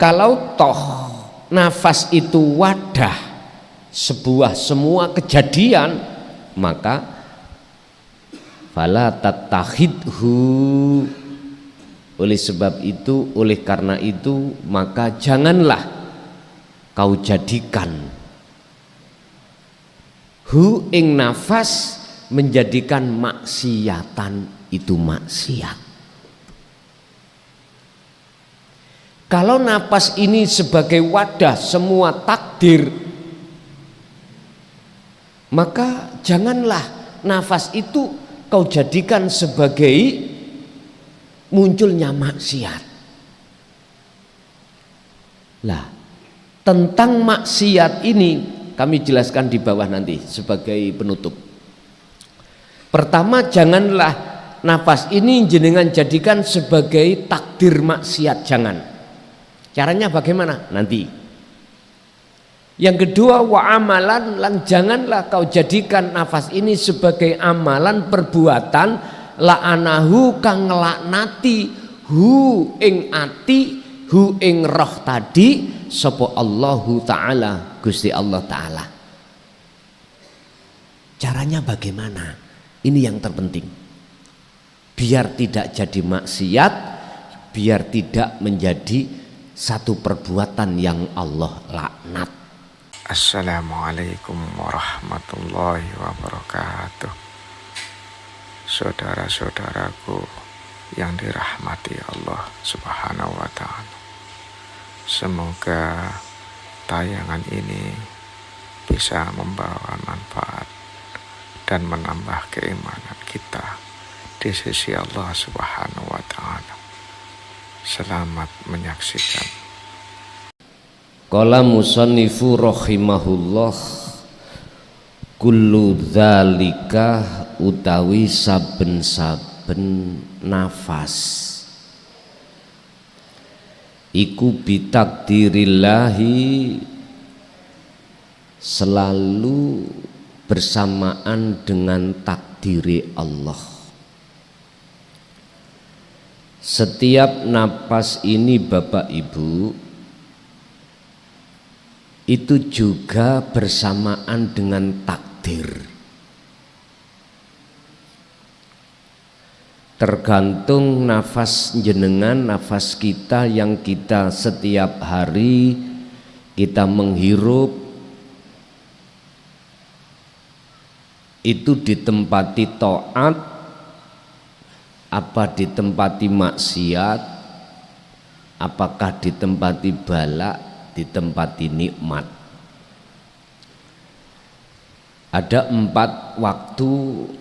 kalau toh nafas itu wadah semua kejadian, maka fala tattakhidhu, oleh karena itu maka janganlah kau jadikan hu ing nafas menjadikan maksiatan itu maksiat. Kalau nafas ini sebagai wadah semua takdir, maka janganlah nafas itu kau jadikan sebagai munculnya maksiat. Lah, tentang maksiat ini kami jelaskan di bawah nanti sebagai penutup. Pertama, janganlah nafas ini jenengan jadikan sebagai takdir maksiat, jangan. Caranya bagaimana? Nanti. Yang kedua, wa amalan, lan janganlah kau jadikan nafas ini sebagai amalan perbuatan la'anahu kang nglaknati hu ing ati hu ing roh tadi sapa Allahu taala, Gusti Allah taala. Caranya bagaimana? Ini yang terpenting. Biar tidak jadi maksiat, biar tidak menjadi satu perbuatan yang Allah laknat. Assalamualaikum warahmatullahi wabarakatuh. Saudara-saudaraku yang dirahmati Allah Subhanahu wa ta'ala, semoga tayangan ini bisa membawa manfaat dan menambah keimanan kita di sisi Allah Subhanahu wa ta'ala. Selamat menyaksikan. Qala musannifu rahimahullah, kullu dzalika utawi saben-saben nafas iku bitakdirillahi, selalu bersamaan dengan takdiri Allah. Setiap napas ini Bapak Ibu itu juga bersamaan dengan takdir. Tergantung nafas jenengan, nafas kita yang kita setiap hari kita menghirup itu ditempati taat apa ditempati maksiat, apakah ditempati balak, ditempati nikmat. Ada 4 waktu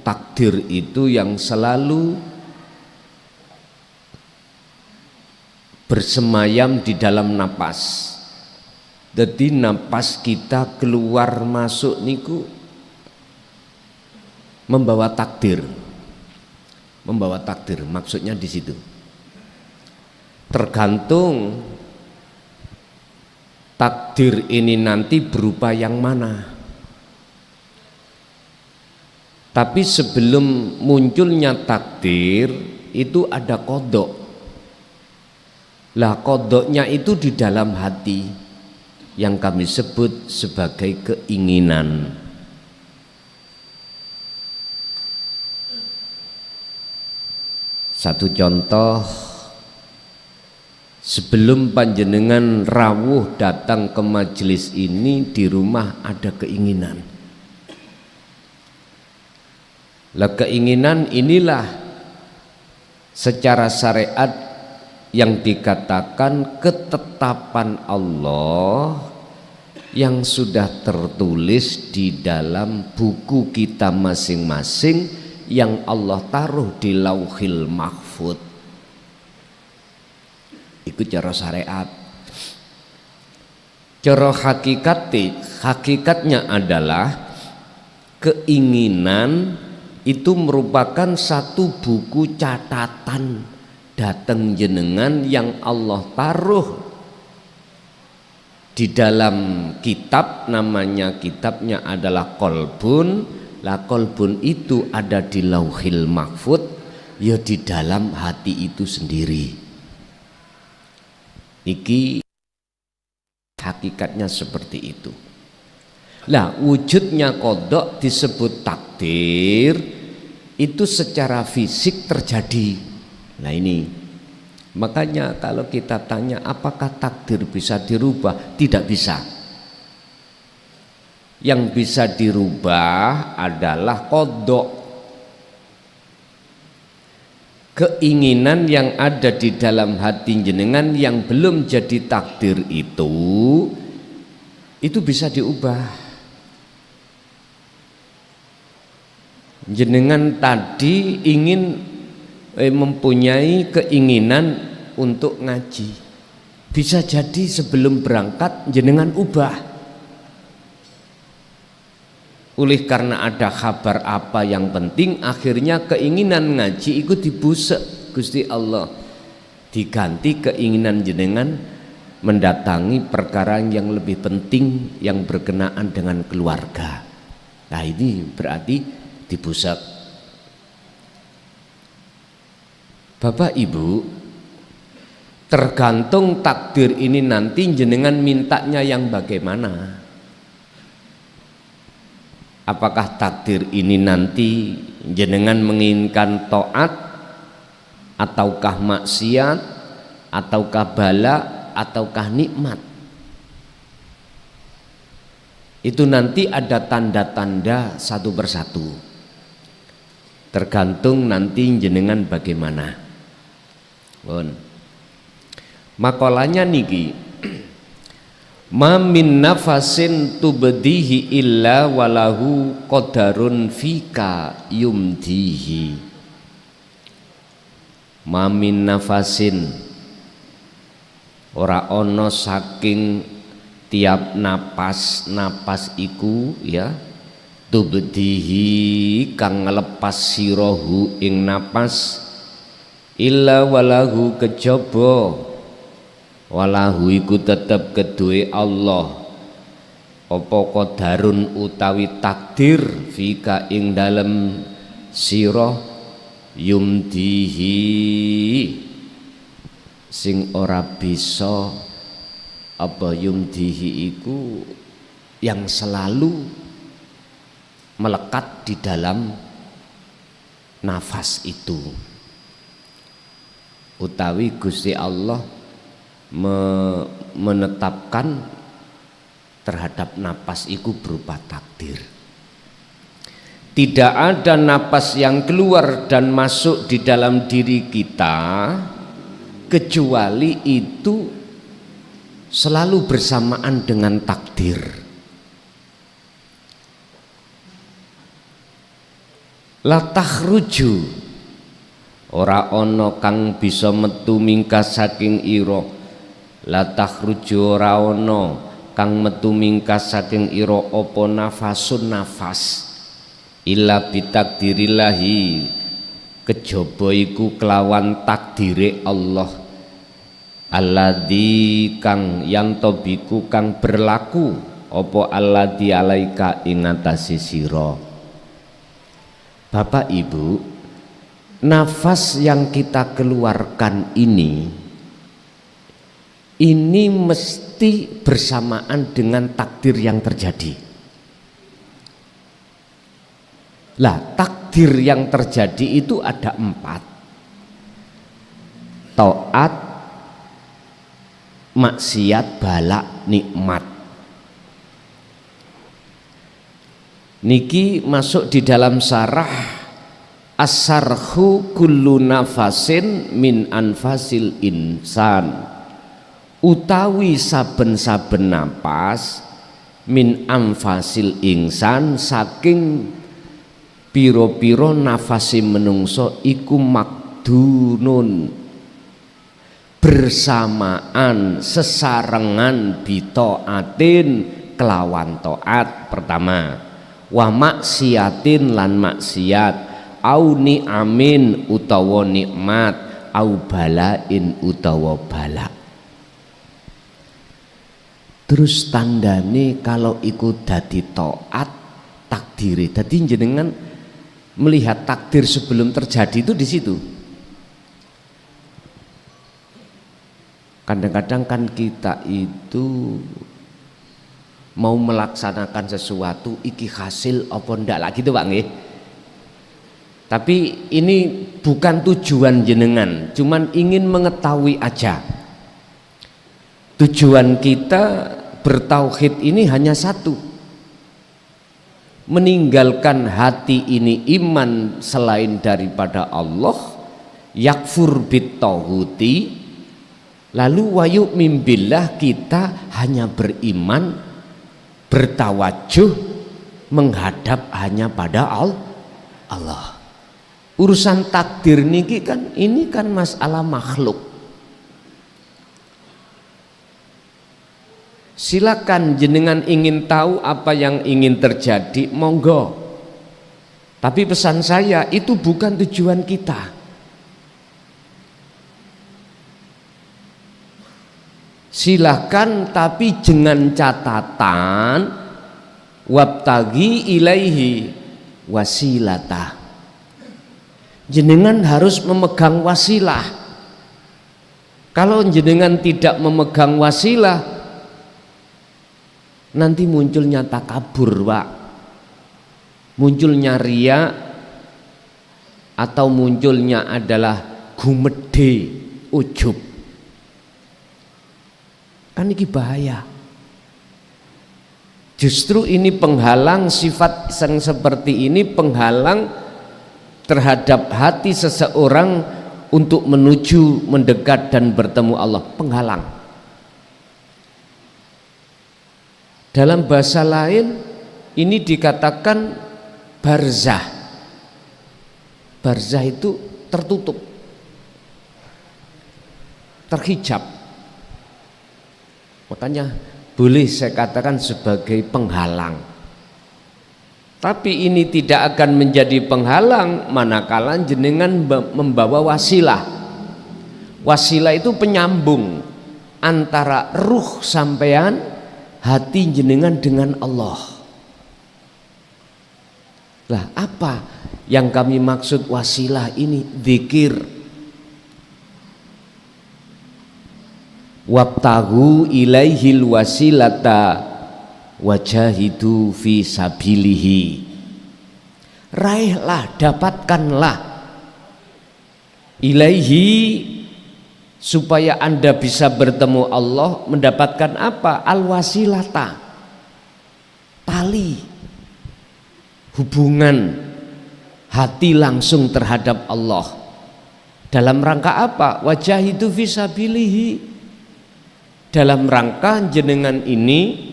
takdir itu yang selalu bersemayam di dalam napas. Jadi napas kita keluar masuk niku membawa takdir. Membawa takdir, maksudnya di situ. Tergantung takdir ini nanti berupa yang mana. Tapi sebelum munculnya takdir itu ada qadha. Lah qadhanya itu di dalam hati yang kami sebut sebagai keinginan. Satu contoh, sebelum panjenengan rawuh datang ke majelis ini, di rumah ada keinginan. Lah keinginan inilah secara syariat yang dikatakan ketetapan Allah yang sudah tertulis di dalam buku kita masing-masing yang Allah taruh di Lauhil Mahfud. Itu cara syariat. Cara hakikatnya adalah keinginan itu merupakan satu buku catatan datang jenengan yang Allah taruh di dalam kitab, namanya kitabnya adalah Qalbun. Lah qalbun itu ada di Lauhil Mahfud, ya di dalam hati itu sendiri. Iki hakikatnya seperti itu. Lah wujudnya qada disebut takdir itu secara fisik terjadi. Nah ini makanya kalau kita tanya apakah takdir bisa dirubah, tidak bisa. Yang bisa dirubah adalah qada. Keinginan yang ada di dalam hati jenengan yang belum jadi takdir itu bisa diubah. Jenengan tadi ingin mempunyai keinginan untuk ngaji, bisa jadi sebelum berangkat jenengan ubah. Oleh karena ada kabar apa yang penting, akhirnya keinginan ngaji itu dibusek Gusti Allah, diganti keinginan jenengan mendatangi perkara yang lebih penting yang berkenaan dengan keluarga. Nah ini berarti dibusek. Bapak Ibu, tergantung takdir ini nanti jenengan mintanya yang bagaimana. Apakah takdir ini nanti jenengan menginginkan taat ataukah maksiat ataukah bala ataukah nikmat? Itu nanti ada tanda-tanda satu persatu. Tergantung nanti jenengan bagaimana. Makalahnya niki, ma min nafasin tubdihi illa walahu qadarun fika yumdihi. Ma min nafasin, ora ono saking tiap napas iku ya, tubdihi kang ngelepas sirohu ing napas, illa walahu kejaba walahu iku tetep kedue Allah apa qadarun utawi takdir fika ing dalem sira yumdihi sing ora bisa apa yumdihi iku yang selalu melekat di dalam nafas itu, utawi Gusti Allah menetapkan terhadap napas itu berupa takdir. Tidak ada napas yang keluar dan masuk di dalam diri kita kecuali itu selalu bersamaan dengan takdir. La takhruju, ora ana kang bisa metu mingkas saking ira. La takhruju, ora ana kang metu mingkas saking ira apa nafasun nafas illa bitakdirillahi kejaba iku kelawan takdire Allah alladzi kang yantabiku kang berlaku apa alladzi alaika ing atase sira. Bapak Ibu, nafas yang kita keluarkan ini mesti bersamaan dengan takdir yang terjadi. Lah takdir yang terjadi itu ada 4: taat, maksiat, bala, nikmat. Niki masuk di dalam sarah as-sarhu kullu nafasin min anfasil insan, utawi saben-saben napas min anfasil insan saking piro-piro nafasi menungso iku makdunun bersamaan sesarengan bitaatin kelawan taat pertama, wa maksiatin lan maksiat, au ni'amin utawa nikmat, au balain utawa bala. Terus tandane kalau ikut dadi taat takdiri. Dadi jenengan melihat takdir sebelum terjadi itu di situ. Kadang-kadang kan kita itu mau melaksanakan sesuatu iki hasil apa ndak lah gitu Pak nggih. Tapi ini bukan tujuan jenengan, cuman ingin mengetahui aja. Tujuan kita bertauhid ini hanya satu, meninggalkan hati ini iman selain daripada Allah, yakfur bittaghuti, lalu wayu'min billah, kita hanya beriman, bertawajuh menghadap hanya pada Allah. Urusan takdir niki kan ini kan masalah makhluk. Silakan jenengan ingin tahu apa yang ingin terjadi, monggo. Tapi pesan saya itu bukan tujuan kita. Silakan, tapi dengan catatan wabtagi ilaihi wasilata. Jenengan harus memegang wasilah. Kalau jenengan tidak memegang wasilah, nanti munculnya takabur, Pak. Munculnya riya, atau munculnya adalah gumedhe, ujub. Kan ini bahaya. Justru ini penghalang, sifat yang seperti ini penghalang terhadap hati seseorang untuk menuju, mendekat dan bertemu Allah, penghalang. Dalam bahasa lain ini dikatakan barzah. Barzah itu tertutup, terhijab. Makanya boleh saya katakan sebagai penghalang. Tapi ini tidak akan menjadi penghalang manakala jenengan membawa wasilah. Wasilah itu penyambung antara ruh sampean, hati jenengan dengan Allah. Lah apa yang kami maksud wasilah ini? Dzikir. Wabtagu ilaihil wasilata wajahidu fi sabilihi. Raihlah, dapatkanlah ilaihi, supaya Anda bisa bertemu Allah, mendapatkan apa? Al-wasilata, tali hubungan hati langsung terhadap Allah. Dalam rangka apa? Wajahidu fi sabilihi, dalam rangka jenengan ini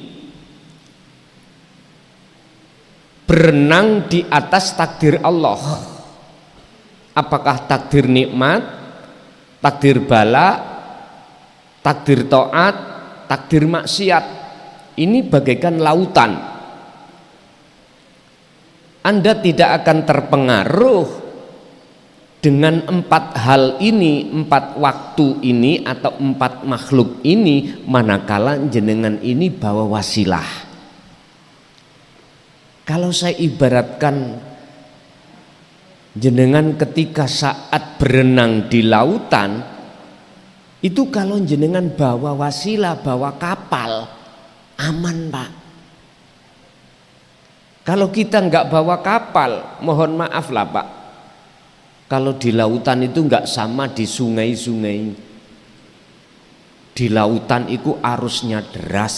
berenang di atas takdir Allah. Apakah takdir nikmat, takdir bala, takdir taat, takdir maksiat. Ini bagaikan lautan. Anda tidak akan terpengaruh dengan 4 hal ini, 4 waktu ini atau 4 makhluk ini manakala jenengan ini bawa wasilah. Kalau saya ibaratkan jenengan ketika saat berenang di lautan, itu kalau jenengan bawa wasilah, bawa kapal, aman Pak. Kalau kita nggak bawa kapal, mohon maaf lah Pak, kalau di lautan itu nggak sama di sungai-sungai. Di lautan itu arusnya deras,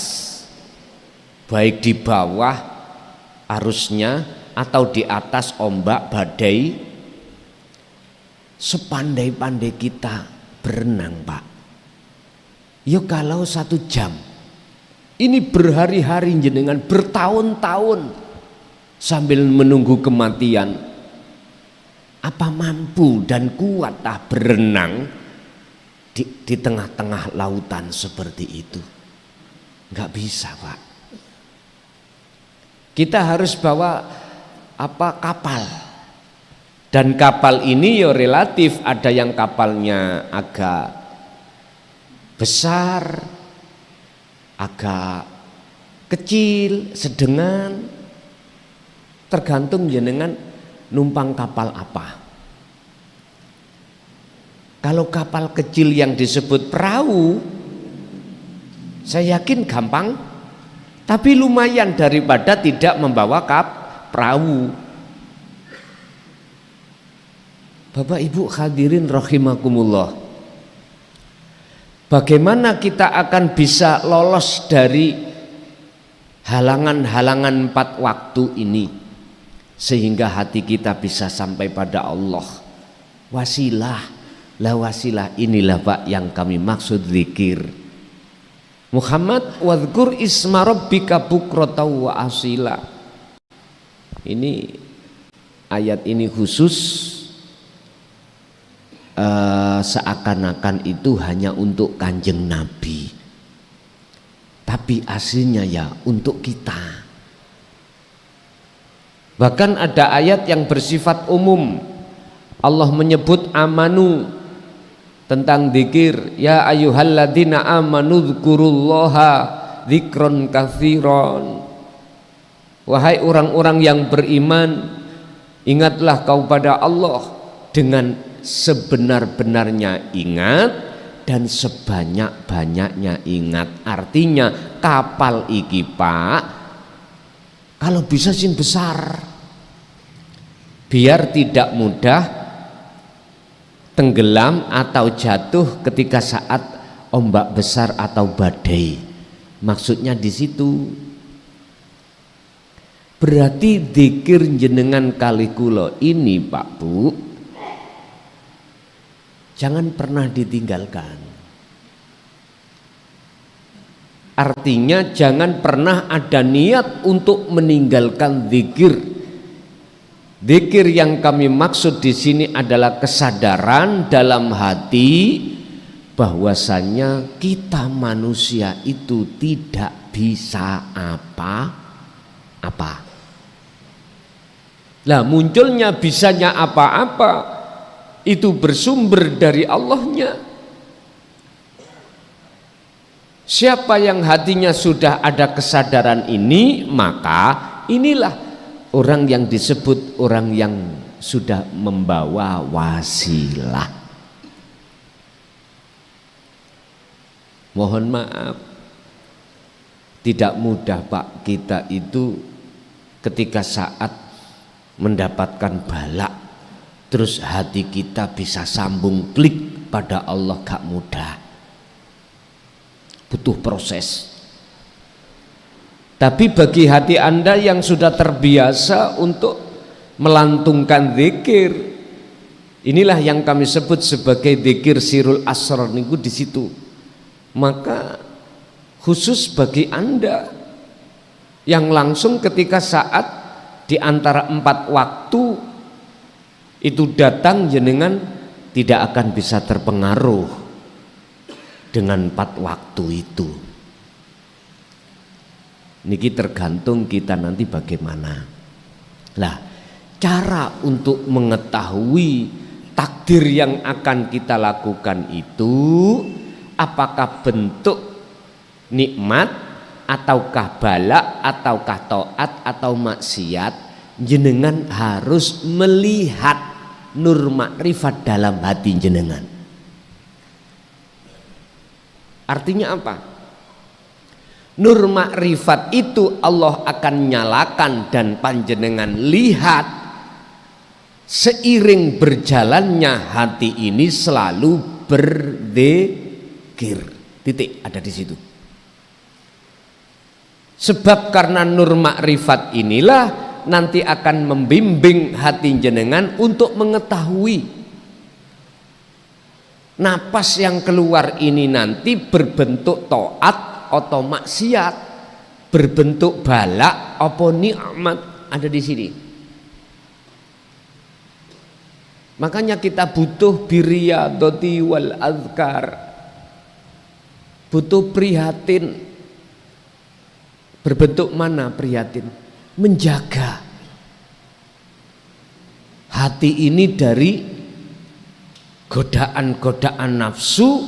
baik di bawah arusnya atau di atas ombak badai. Sepandai-pandai kita berenang Pak, ya kalau 1 jam, ini berhari-hari jenengan, bertahun-tahun sambil menunggu kematian, apa mampu dan kuat berenang di tengah-tengah lautan seperti itu? Nggak bisa Pak. Kita harus bawa kapal, dan kapal ini ya relatif, ada yang kapalnya agak besar, agak kecil, sedengan, tergantung jenengan numpang kapal apa. Kalau kapal kecil yang disebut perahu, saya yakin gampang Tapi lumayan daripada tidak membawa perahu. Bapak Ibu hadirin rahimakumullah, bagaimana kita akan bisa lolos dari halangan-halangan 4 waktu ini sehingga hati kita bisa sampai pada Allah? Wasilah, wasilah inilah Pak yang kami maksud zikir. Muhammad wadhkur isma rabbika bukrata wa asila. Ini ayat ini khusus seakan-akan itu hanya untuk Kanjeng Nabi, tapi aslinya ya untuk kita. Bahkan ada ayat yang bersifat umum. Allah menyebut amanu tentang zikir, ya ayyuhalladzina amanu dzkurullaha dzikron katsiron. Wahai orang-orang yang beriman, ingatlah kau pada Allah dengan sebenar-benarnya ingat dan sebanyak-banyaknya ingat. Artinya kapal iki Pak, kalau bisa sing besar, biar tidak mudah tenggelam atau jatuh ketika saat ombak besar atau badai. Maksudnya di situ. Berarti dzikir jenengan kali kula ini Pak Bu, jangan pernah ditinggalkan. Artinya jangan pernah ada niat untuk meninggalkan zikir. Zikir yang kami maksud di sini adalah kesadaran dalam hati bahwasanya kita manusia itu tidak bisa apa-apa. Lah munculnya bisanya apa-apa itu bersumber dari Allahnya. Siapa yang hatinya sudah ada kesadaran ini, maka inilah orang yang disebut orang yang sudah membawa wasilah. Mohon maaf, tidak mudah Pak kita itu ketika saat mendapatkan balak terus hati kita bisa sambung klik pada Allah, gak mudah, butuh proses. Tapi bagi hati Anda yang sudah terbiasa untuk melantungkan zikir, inilah yang kami sebut sebagai zikir sirul asrar niku di situ. Maka khusus bagi Anda yang langsung ketika saat di antara 4 waktu itu datang, jenengan tidak akan bisa terpengaruh dengan 4 waktu itu. Niki tergantung kita nanti bagaimana. Lah, cara untuk mengetahui takdir yang akan kita lakukan itu apakah bentuk nikmat ataukah balak ataukah taat atau maksiat, jenengan harus melihat nur makrifat dalam hati jenengan. Artinya apa? Nur makrifat itu Allah akan nyalakan dan panjenengan lihat seiring berjalannya hati ini selalu berzikir. Titik, ada di situ. Sebab karena nur makrifat inilah nanti akan membimbing hati jenengan untuk mengetahui napas yang keluar ini nanti berbentuk taat atau maksiat, berbentuk balak apa nikmat, ada di sini. Makanya kita butuh biriyadati wal azkar, butuh prihatin. Berbentuk mana prihatin? Menjaga hati ini dari godaan-godaan nafsu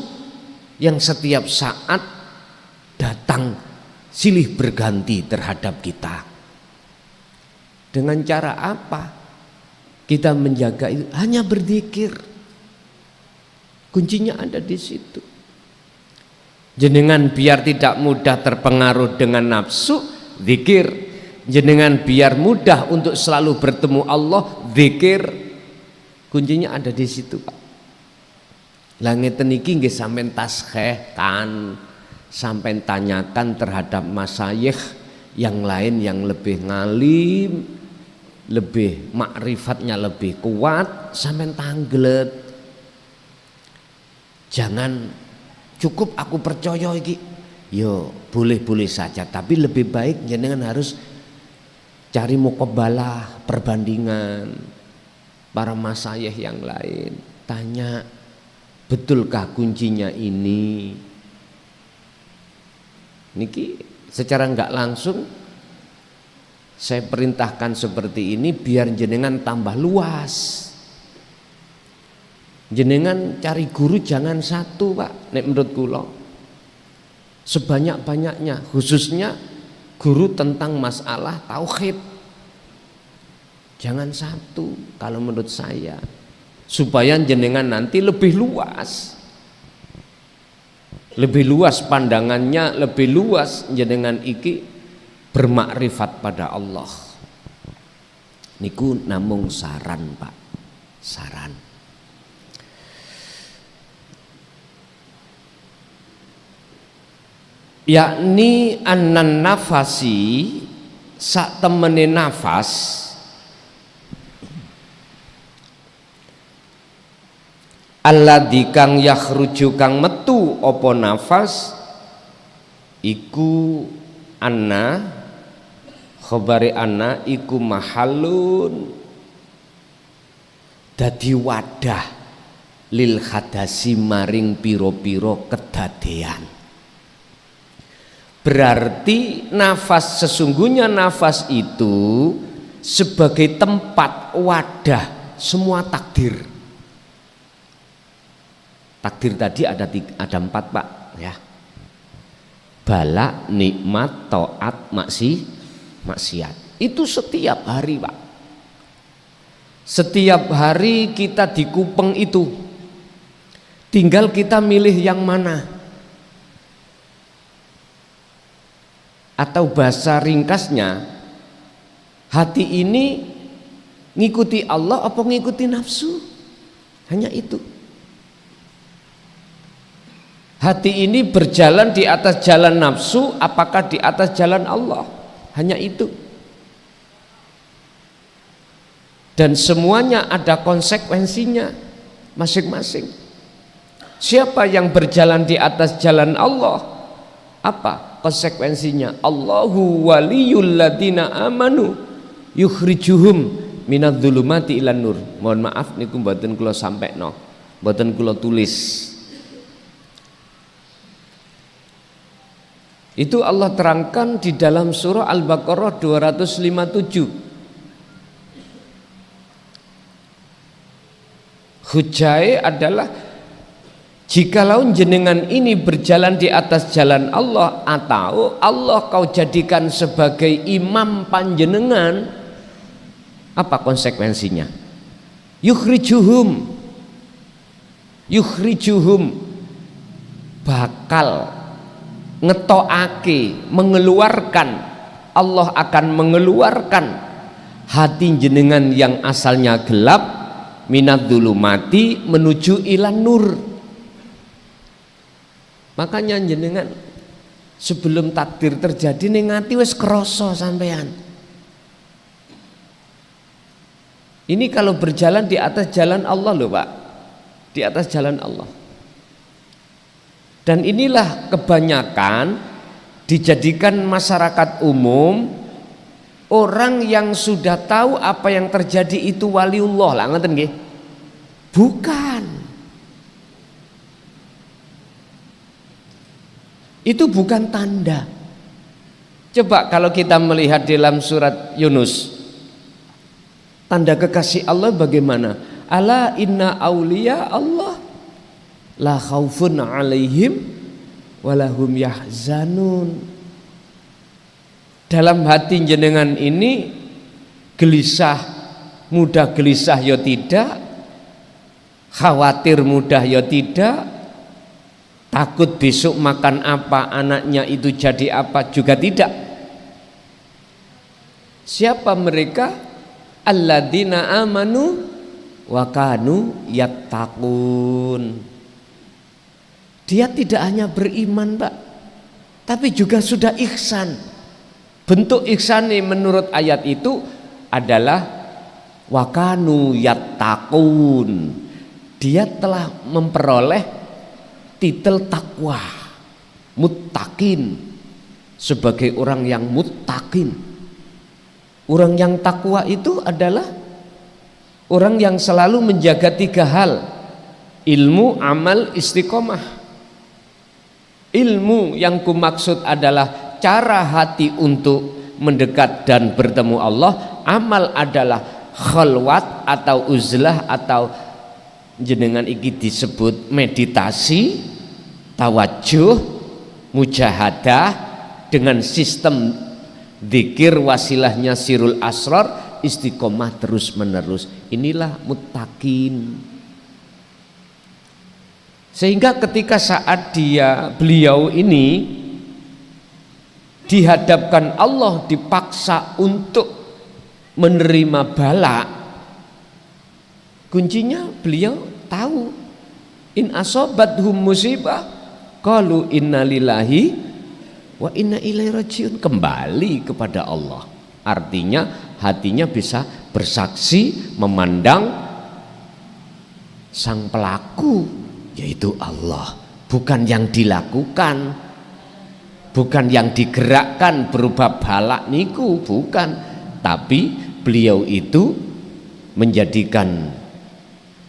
yang setiap saat datang silih berganti terhadap kita. Dengan cara apa kita menjaga itu? Hanya berzikir. Kuncinya ada di situ. Jenengan biar tidak mudah terpengaruh dengan nafsu, zikir. Jenengan biar mudah untuk selalu bertemu Allah, zikir. Kuncinya ada di situ, Pak. Lah ngeten iki nggih sampean taskhehkan, sampean tanyakan terhadap masyayikh yang lain yang lebih ngalim, lebih makrifatnya lebih kuat, sampean tanglet. Jangan cukup aku percaya iki. Yo, boleh-boleh saja, tapi lebih baik jenengan harus cari muqabalah, perbandingan para masyayikh yang lain. Tanya, betulkah kuncinya ini? Niki secara enggak langsung saya perintahkan seperti ini biar jenengan tambah luas. Jenengan cari guru jangan satu, Pak, nek menurut kula. Sebanyak-banyaknya, khususnya guru tentang masalah tauhid. Jangan satu kalau menurut saya. Supaya jenengan nanti lebih luas. Lebih luas pandangannya, lebih luas jenengan iki bermakrifat pada Allah. Niku namung saran, Pak. Saran. Yakni anan nafasi sak temene nafas alladzi kang yakhruju kang metu apa nafas iku anna khabari anna iku mahallun dadi wadah lil hadasi maring piro-piro kedadean. Berarti nafas, sesungguhnya nafas itu sebagai tempat wadah semua takdir. Takdir tadi ada 4, Pak, ya. Bala, nikmat, taat, maksiat. Itu setiap hari, Pak. Setiap hari kita dikupeng itu. Tinggal kita milih yang mana. Atau bahasa ringkasnya, hati ini ngikuti Allah apa ngikuti nafsu? Hanya itu. Hati ini berjalan di atas jalan nafsu apakah di atas jalan Allah? Hanya itu. Dan semuanya ada konsekuensinya masing-masing. Siapa yang berjalan di atas jalan Allah? Apa konsekuensinya? Allahu waliyul ladina amanu yukhrijuhum minadz-dzulumati ilan nur. Mohon maaf niku mboten kula sampekno, mboten kula tulis. Itu Allah terangkan di dalam surah Al-Baqarah 257. Hujai adalah jikalau jenengan ini berjalan di atas jalan Allah atau Allah kau jadikan sebagai imam panjenengan, apa konsekuensinya? Yukhrijuhum bakal ngetokake, mengeluarkan, Allah akan mengeluarkan hati jenengan yang asalnya gelap minadz-dzulumati menuju ilan nur. Makanya jenengan sebelum takdir terjadi ning ati wis krasa sampean. Ini kalau berjalan di atas jalan Allah loh, Pak. Di atas jalan Allah. Dan inilah kebanyakan dijadikan masyarakat umum orang yang sudah tahu apa yang terjadi itu waliullah lah, ngoten nggih? Bukan. Itu bukan tanda. Coba kalau kita melihat dalam surat Yunus, tanda kekasih Allah bagaimana? Ala inna auliya Allah la khaufun alaihim walahum yahzanun. Dalam hati jenengan ini gelisah, mudah gelisah ya tidak, khawatir mudah ya tidak, takut besok makan apa, anaknya itu jadi apa, juga tidak. Siapa mereka? Alladzina amanu wa kanu yattaqun. Dia tidak hanya beriman, Pak, tapi juga sudah ihsan. Bentuk ihsan menurut ayat itu adalah wa kanu yattaqun. Dia telah memperoleh titel takwa, muttaqin, sebagai orang yang muttaqin. Orang yang takwa itu adalah orang yang selalu menjaga 3 hal: ilmu, amal, istiqomah. Ilmu yang kumaksud adalah cara hati untuk mendekat dan bertemu Allah. Amal adalah khalwat atau uzlah atau jenengan iki disebut meditasi, tawajuh, mujahadah dengan sistem dzikir, wasilahnya sirul asrar, istiqomah terus menerus. Inilah muttaqin. Sehingga ketika saat beliau ini dihadapkan Allah, dipaksa untuk menerima bala, kuncinya beliau tahu, in asobathum musibah qalu inna lillahi wa inna ilaihi rajiun, kembali kepada Allah. Artinya hatinya bisa bersaksi, memandang sang pelaku, yaitu Allah, bukan yang dilakukan, bukan yang digerakkan berupa balak niku, bukan. Tapi beliau itu menjadikan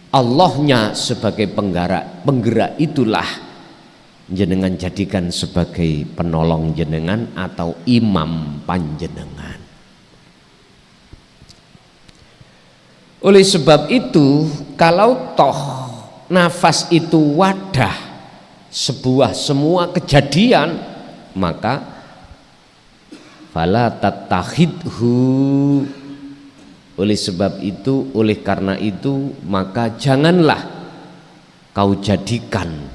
Allahnya sebagai penggerak itulah jenengan jadikan sebagai penolong jenengan atau imam panjenengan. Oleh sebab itu, kalau toh nafas itu wadah semua kejadian, maka fala tattakhidhu, oleh sebab itu, oleh karena itu, maka janganlah kau jadikan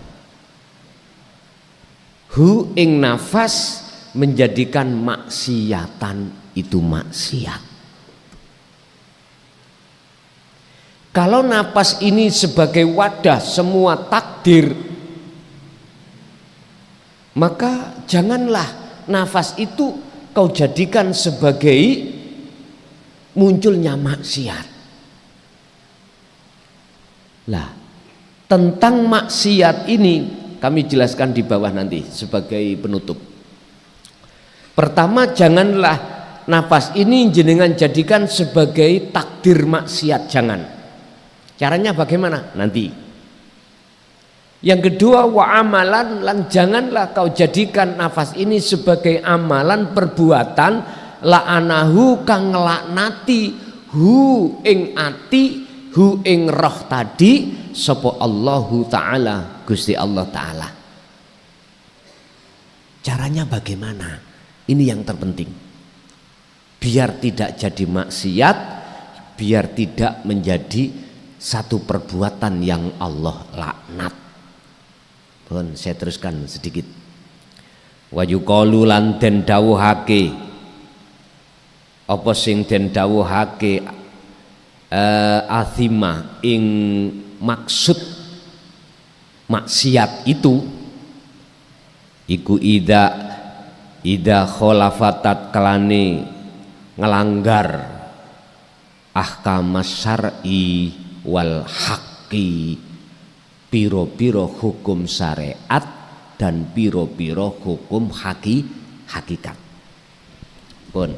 hu ing nafas menjadikan maksiatan itu maksiat. Kalau nafas ini sebagai wadah semua takdir, maka janganlah nafas itu kau jadikan sebagai munculnya maksiat. Lah, tentang maksiat ini kami jelaskan di bawah nanti sebagai penutup. Pertama, janganlah nafas ini jenengan jadikan sebagai takdir maksiat, jangan. Caranya bagaimana? Nanti. Yang kedua, wa amalan, lan janganlah kau jadikan nafas ini sebagai amalan perbuatan la'anahu kang nglaknati hu ing ati, hu ing roh tadi sapa Allahu taala, Gusti Allah taala. Caranya bagaimana? Ini yang terpenting. Biar tidak jadi maksiat, biar tidak menjadi satu perbuatan yang Allah laknat. Pun saya teruskan sedikit. Wa yuqalu lan den dawuhake, apa sing den dawuhake athima ing maksud maksiat itu iku ida kholafatat kelane ngelanggar ahkam syar'i wal haqqi, piro-piro hukum syariat dan piro-piro hukum hakikat. Pun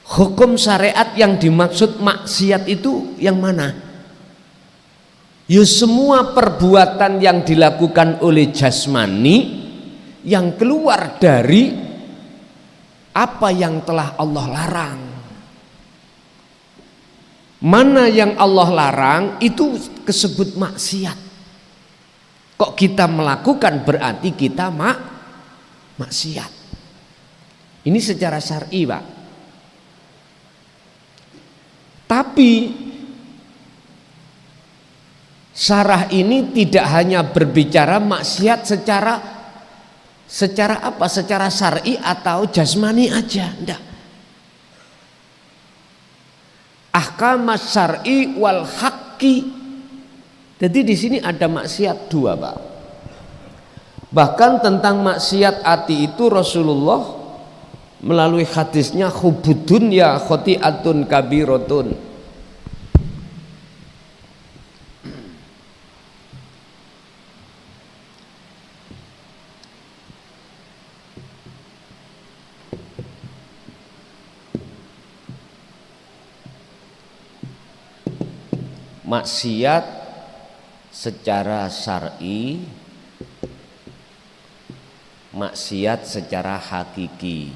hukum syariat yang dimaksud maksiat itu yang mana? Ya semua perbuatan yang dilakukan oleh jasmani yang keluar dari apa yang telah Allah larang. Mana yang Allah larang itu disebut maksiat. Kok kita melakukan berarti kita maksiat. Ini secara syar'i, Pak. Tapi Syarah ini tidak hanya berbicara maksiat secara apa? Secara syar'i atau jasmani aja, enggak. Ahkam syar'i wal haqqi. Jadi di sini ada maksiat dua, Pak. Bahkan tentang maksiat hati itu Rasulullah melalui hadisnya hubbud dunya khati'atun kabiratun. Maksiat secara syar'i, maksiat secara hakiki.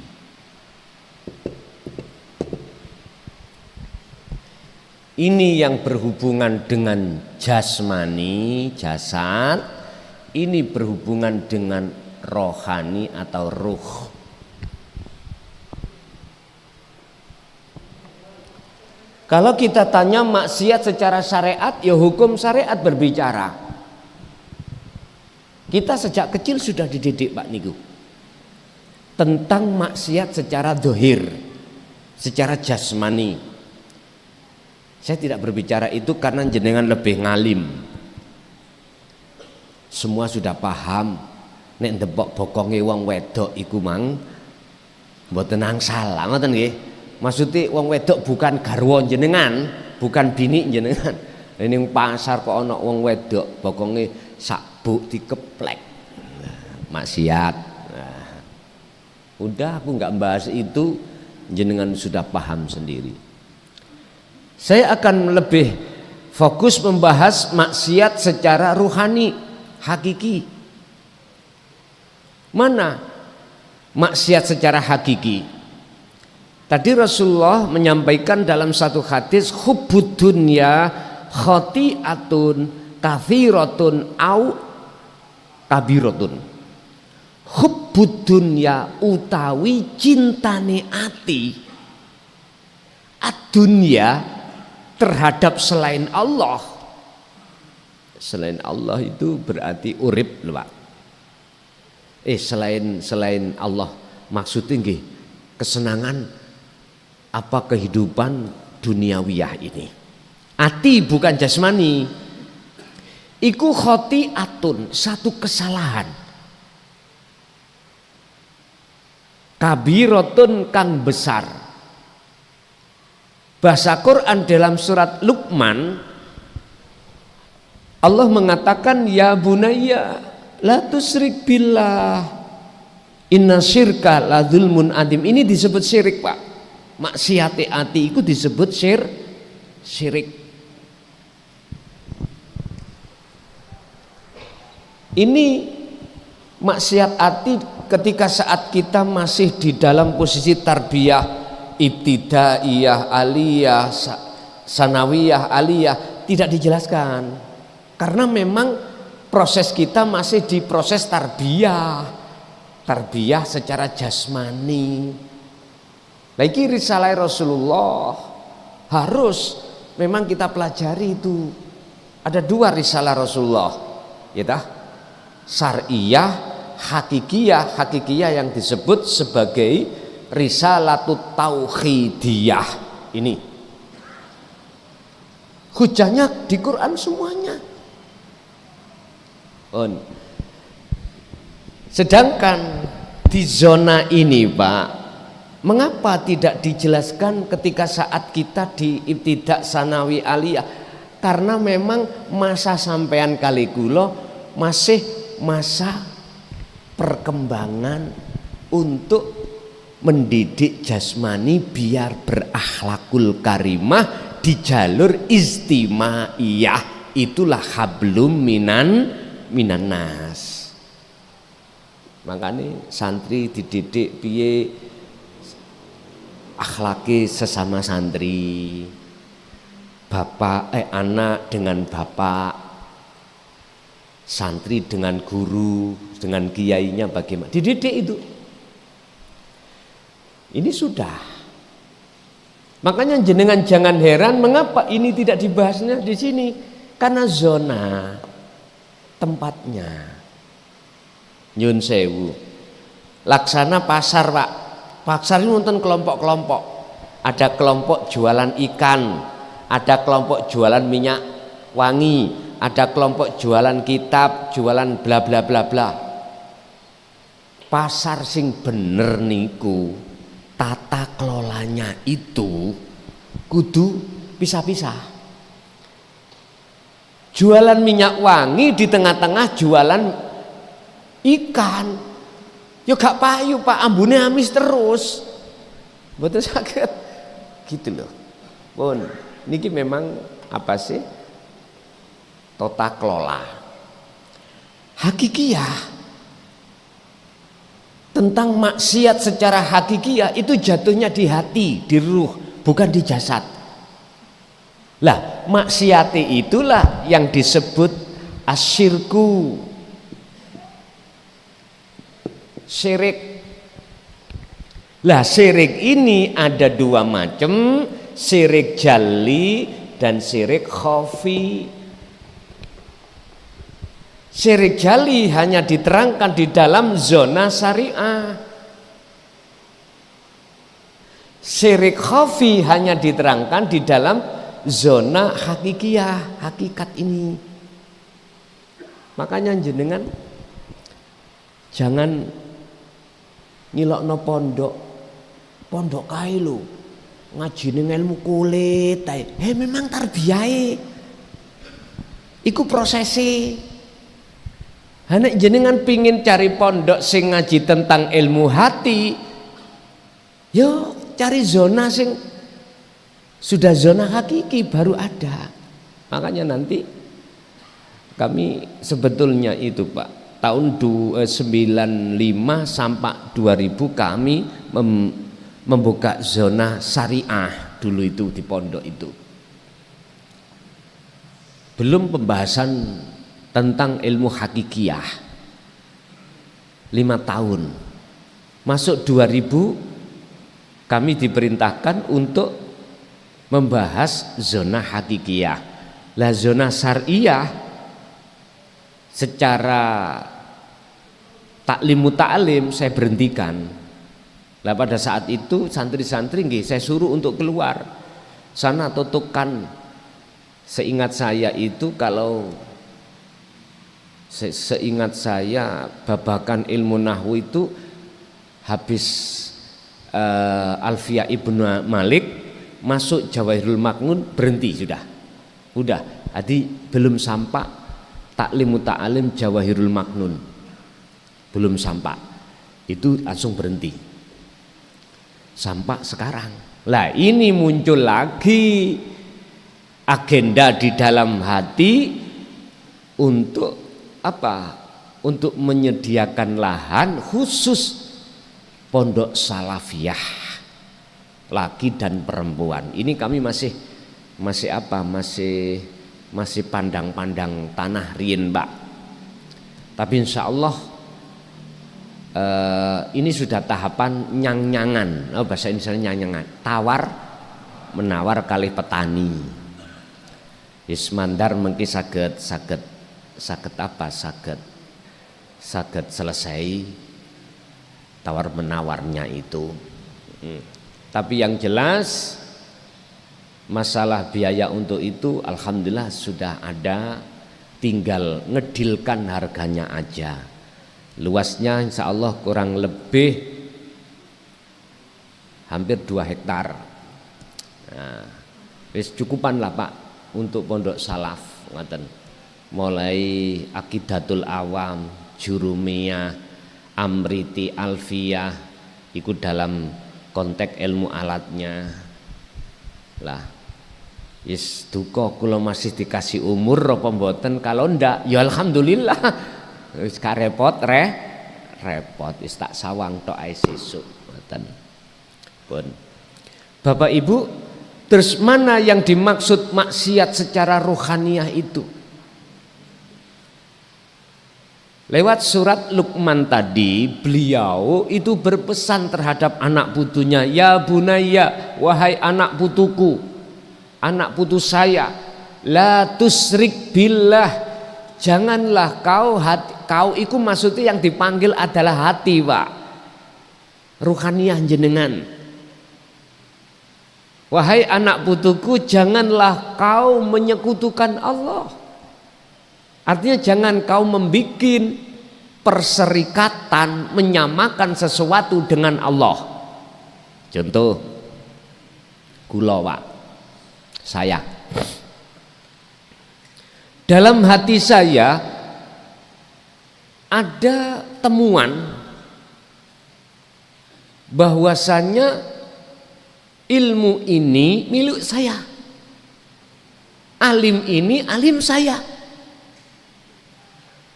Ini yang berhubungan dengan jasmani, jasad, ini berhubungan dengan rohani atau ruh. Kalau kita tanya maksiat secara syariat, ya hukum syariat berbicara. Kita sejak kecil sudah dididik, Pak Niku, tentang maksiat secara dohir, secara jasmani. Saya tidak berbicara itu karena jenengan lebih ngalim. Semua sudah paham. Nek ndebok bokonge wong wedok iku mang mboten angsal, ngoten nggih. Maksudnya wong wedok bukan garwa jenengan, bukan bini jenengan. Ini pasar kok ana wong wedok bokonge sabuk dikeplek. Maksiat. Nah, udah aku nggak bahas itu, jenengan sudah paham sendiri. Saya akan lebih fokus membahas maksiat secara ruhani, hakiki. Mana maksiat secara hakiki? Tadi Rasulullah menyampaikan dalam satu hadis hubbud dunya khati'atun kathiratun au kabiratun. Hubbud dunya utawi cintane ati ad-dunya terhadap selain Allah. Selain Allah itu berarti urip lho, Pak. Selain Allah maksudnya nggih kesenangan apa kehidupan duniawiyah ini. Ati bukan jasmani. Iku khoti'atun, satu kesalahan. Kabiratun kang besar. Bahasa Quran dalam surat Luqman Allah mengatakan ya bunayya la tusyrik billah inna syirka la dzulmun adim. Ini disebut syirik, Pak. Maksiat ati itu disebut syirik. Ini maksiat ati ketika saat kita masih di dalam posisi tarbiyah ibtidaiyah, aliyah, sanawiyah, aliyah, tidak dijelaskan. Karena memang proses kita masih di proses tarbiyah secara jasmani. Lagi risalah Rasulullah harus memang kita pelajari itu. Ada dua risalah Rasulullah, ya dah. Syar'iyah, hakikiyah. Hakikiyah yang disebut sebagai risalatut tauhidiyah. Ini hujahnya di Quran semuanya. Sedangkan di zona ini, Pak, mengapa tidak dijelaskan ketika saat kita di ibtidak sanawi aliyah? Karena memang masa sampean kali kula masih masa perkembangan untuk mendidik jasmani biar berakhlakul karimah di jalur istimaiyah. Itulah hablum minan nas. Makanya santri dididik piye akhlaki sesama santri, anak dengan bapak, santri dengan guru, dengan kiainya bagaimana dididik itu. Ini sudah. Makanya jenengan jangan heran mengapa ini tidak dibahasnya di sini. Karena zona tempatnya. Nyun sewu. Laksana pasar, Pak. Pasar ini nonton kelompok-kelompok. Ada kelompok jualan ikan, ada kelompok jualan minyak wangi, ada kelompok jualan kitab, jualan bla bla bla bla. Pasar sing bener niku, tata kelolanya itu kudu pisah-pisah. Jualan minyak wangi di tengah-tengah jualan ikan, yo gak payu Pak, ambune amis terus, betul sakit, gitu loh. Pun, niki memang apa sih? Tata kelola. Hakikiyah tentang maksiat secara hakikiyah itu jatuhnya di hati, di ruh, bukan di jasad. Lah, maksiati itulah yang disebut asyirku. Syirik. Lah syirik ini ada dua macam, syirik jali dan syirik khafi. Syirik jali hanya diterangkan di dalam zona syariah. Syirik khafi hanya diterangkan di dalam zona hakikiyah, hakikat ini. Makanya jenengan jangan nyilokno pondok kae lho, ngajine ilmu kulit ae. Memang tarbiyahe iku prosese. Nek jenengan pingin cari pondok sing ngaji tentang ilmu hati, yo cari zona sing sudah zona hakiki baru ada. Makanya nanti kami sebetulnya itu Pak, tahun 95 sampai 2000 kami membuka zona syariah dulu itu di pondok itu. Belum pembahasan tentang ilmu hakikiyah. 5 tahun. Masuk 2000 kami diperintahkan untuk membahas zona hakikiyah. Lah zona syariah secara taklim muta'alim saya berhentikan. Lah pada saat itu santri-santri nggih saya suruh untuk keluar sana tutukan. Seingat saya itu kalau seingat saya babakan ilmu nahwu itu habis Alfiyah Ibnu Malik masuk Jawahirul Maknun berhenti sudah. Jadi belum sampai taklim muta'alim Jawahirul Maknun, belum sampai, itu langsung berhenti sampai sekarang. Lah ini muncul lagi agenda di dalam hati untuk apa? Untuk menyediakan lahan khusus pondok salafiyah laki dan perempuan. Ini kami masih pandang-pandang tanah rien Mbak. Tapi insya Allah ini sudah tahapan nyang-nyangan. Bahasa Indonesia nyang-nyangan, tawar menawar kali petani. Ismandar mungkin saged selesai tawar menawarnya itu. Tapi yang jelas masalah biaya untuk itu alhamdulillah sudah ada, tinggal ngedilkan harganya aja. Luasnya insya Allah kurang lebih hampir 2 hektar. Nah, wis cukupan lah Pak untuk pondok salaf ngaten. Mulai Aqidatul Awam, Jurumiyah, Amriti, Alfiyah ikut dalam konteks ilmu alatnya. Lah is duka kula masih dikasih umur apa mboten, kalau ndak ya alhamdulillah wis repot repot wis tak sawang tok ae sesuk ngoten. Pun Bapak Ibu, terus mana yang dimaksud maksiat secara rohaniah itu? Lewat surat Luqman tadi beliau itu berpesan terhadap anak putunya, ya bunayya, wahai anak putuku, anak putu saya, la tusrik billah, janganlah kau iku maksudnya yang dipanggil adalah hati, Pak, ruhaniyah jenengan. Wahai anak putuku, janganlah kau menyekutukan Allah. Artinya jangan kau membikin perserikatan, menyamakan sesuatu dengan Allah. Contoh, kula, Pak, saya dalam hati saya ada temuan bahwasanya ilmu ini milik saya, alim ini alim saya.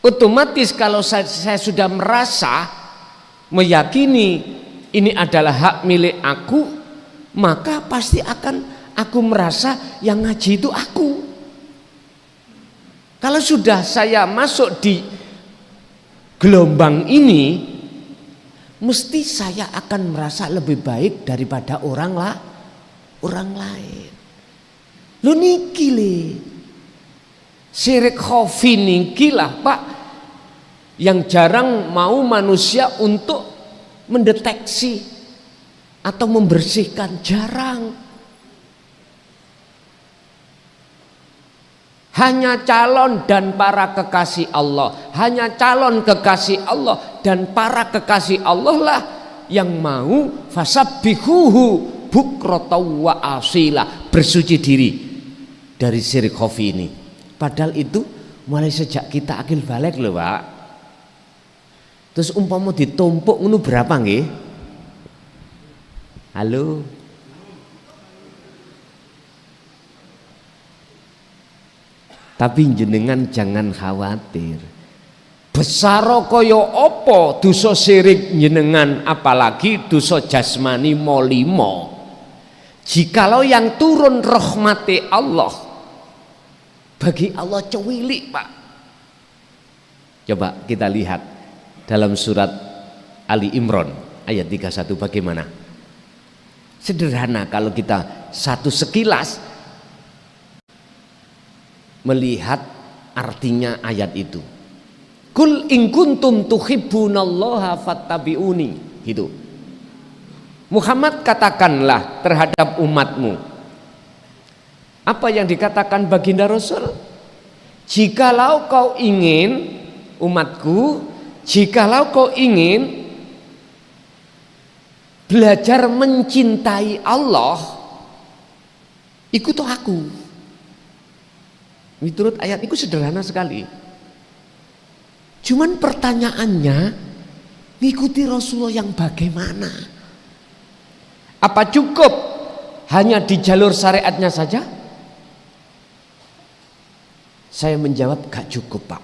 Otomatis kalau saya sudah merasa meyakini ini adalah hak milik aku, maka pasti akan aku merasa yang ngaji itu aku. Kalau sudah saya masuk di gelombang ini, mesti saya akan merasa lebih baik daripada orang lain. Lu niki le, syirik khafi niki lah, Pak, yang jarang mau manusia untuk mendeteksi atau membersihkan, jarang. Hanya calon dan para kekasih Allah, hanya calon kekasih Allah dan para kekasih Allah lah yang mau fasabbihuhu bukratan wa asila, bersuci diri dari syirik khafi ini. Padahal itu mulai sejak kita akil balik loh, Pak. Terus umpama ditumpuk ngono berapa nggih? Halo. Tapi jenengan jangan khawatir. Besar kaya apa dosa syirik jenengan, apalagi dosa jasmani molimo. Jikalau yang turun rahmati Allah, bagi Allah cewilik, Pak. Coba kita lihat dalam surat Ali Imran ayat 31 bagaimana. Sederhana kalau kita satu sekilas melihat artinya ayat itu. Kul in kuntum tuhibbunallaha fattabi'uni, gitu. Muhammad katakanlah terhadap umatmu. Apa yang dikatakan baginda Rasul? Jikalau kau ingin, umatku, jikalau kau ingin belajar mencintai Allah, ikut aku. Menurut ayat itu sederhana sekali. Cuman pertanyaannya, ngikuti Rasulullah yang bagaimana? Apa cukup hanya di jalur syariatnya saja? Saya menjawab gak cukup, Pak.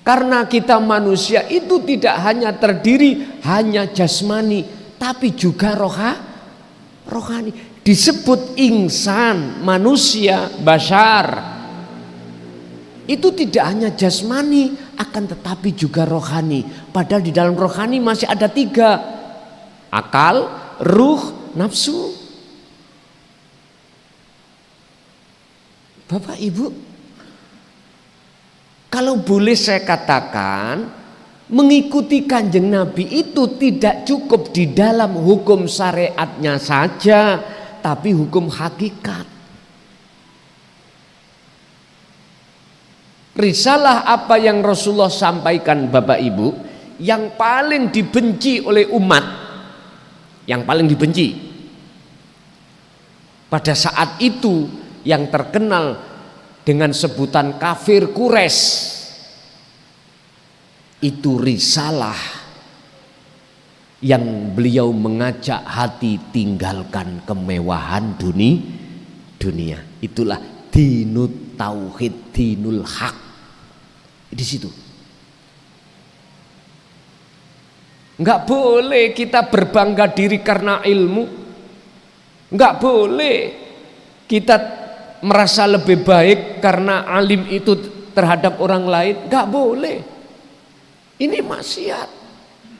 Karena kita manusia itu tidak hanya terdiri hanya jasmani, tapi juga rohani. Disebut insan, manusia, bashar, itu tidak hanya jasmani, akan tetapi juga rohani. Padahal di dalam rohani masih ada 3, akal, ruh, nafsu. Bapak Ibu, kalau boleh saya katakan, mengikuti Kanjeng Nabi itu tidak cukup di dalam hukum syariatnya saja, tapi hukum hakikat. Risalah apa yang Rasulullah sampaikan, Bapak Ibu, yang paling dibenci oleh umat, yang paling dibenci pada saat itu, yang terkenal dengan sebutan kafir Quraisy, itu risalah yang beliau mengajak hati tinggalkan kemewahan dunia. Itulah dinut tauhid, dinul haq. Di situ. Enggak boleh kita berbangga diri karena ilmu. Enggak boleh kita merasa lebih baik karena alim itu terhadap orang lain. Enggak boleh. Ini maksiat.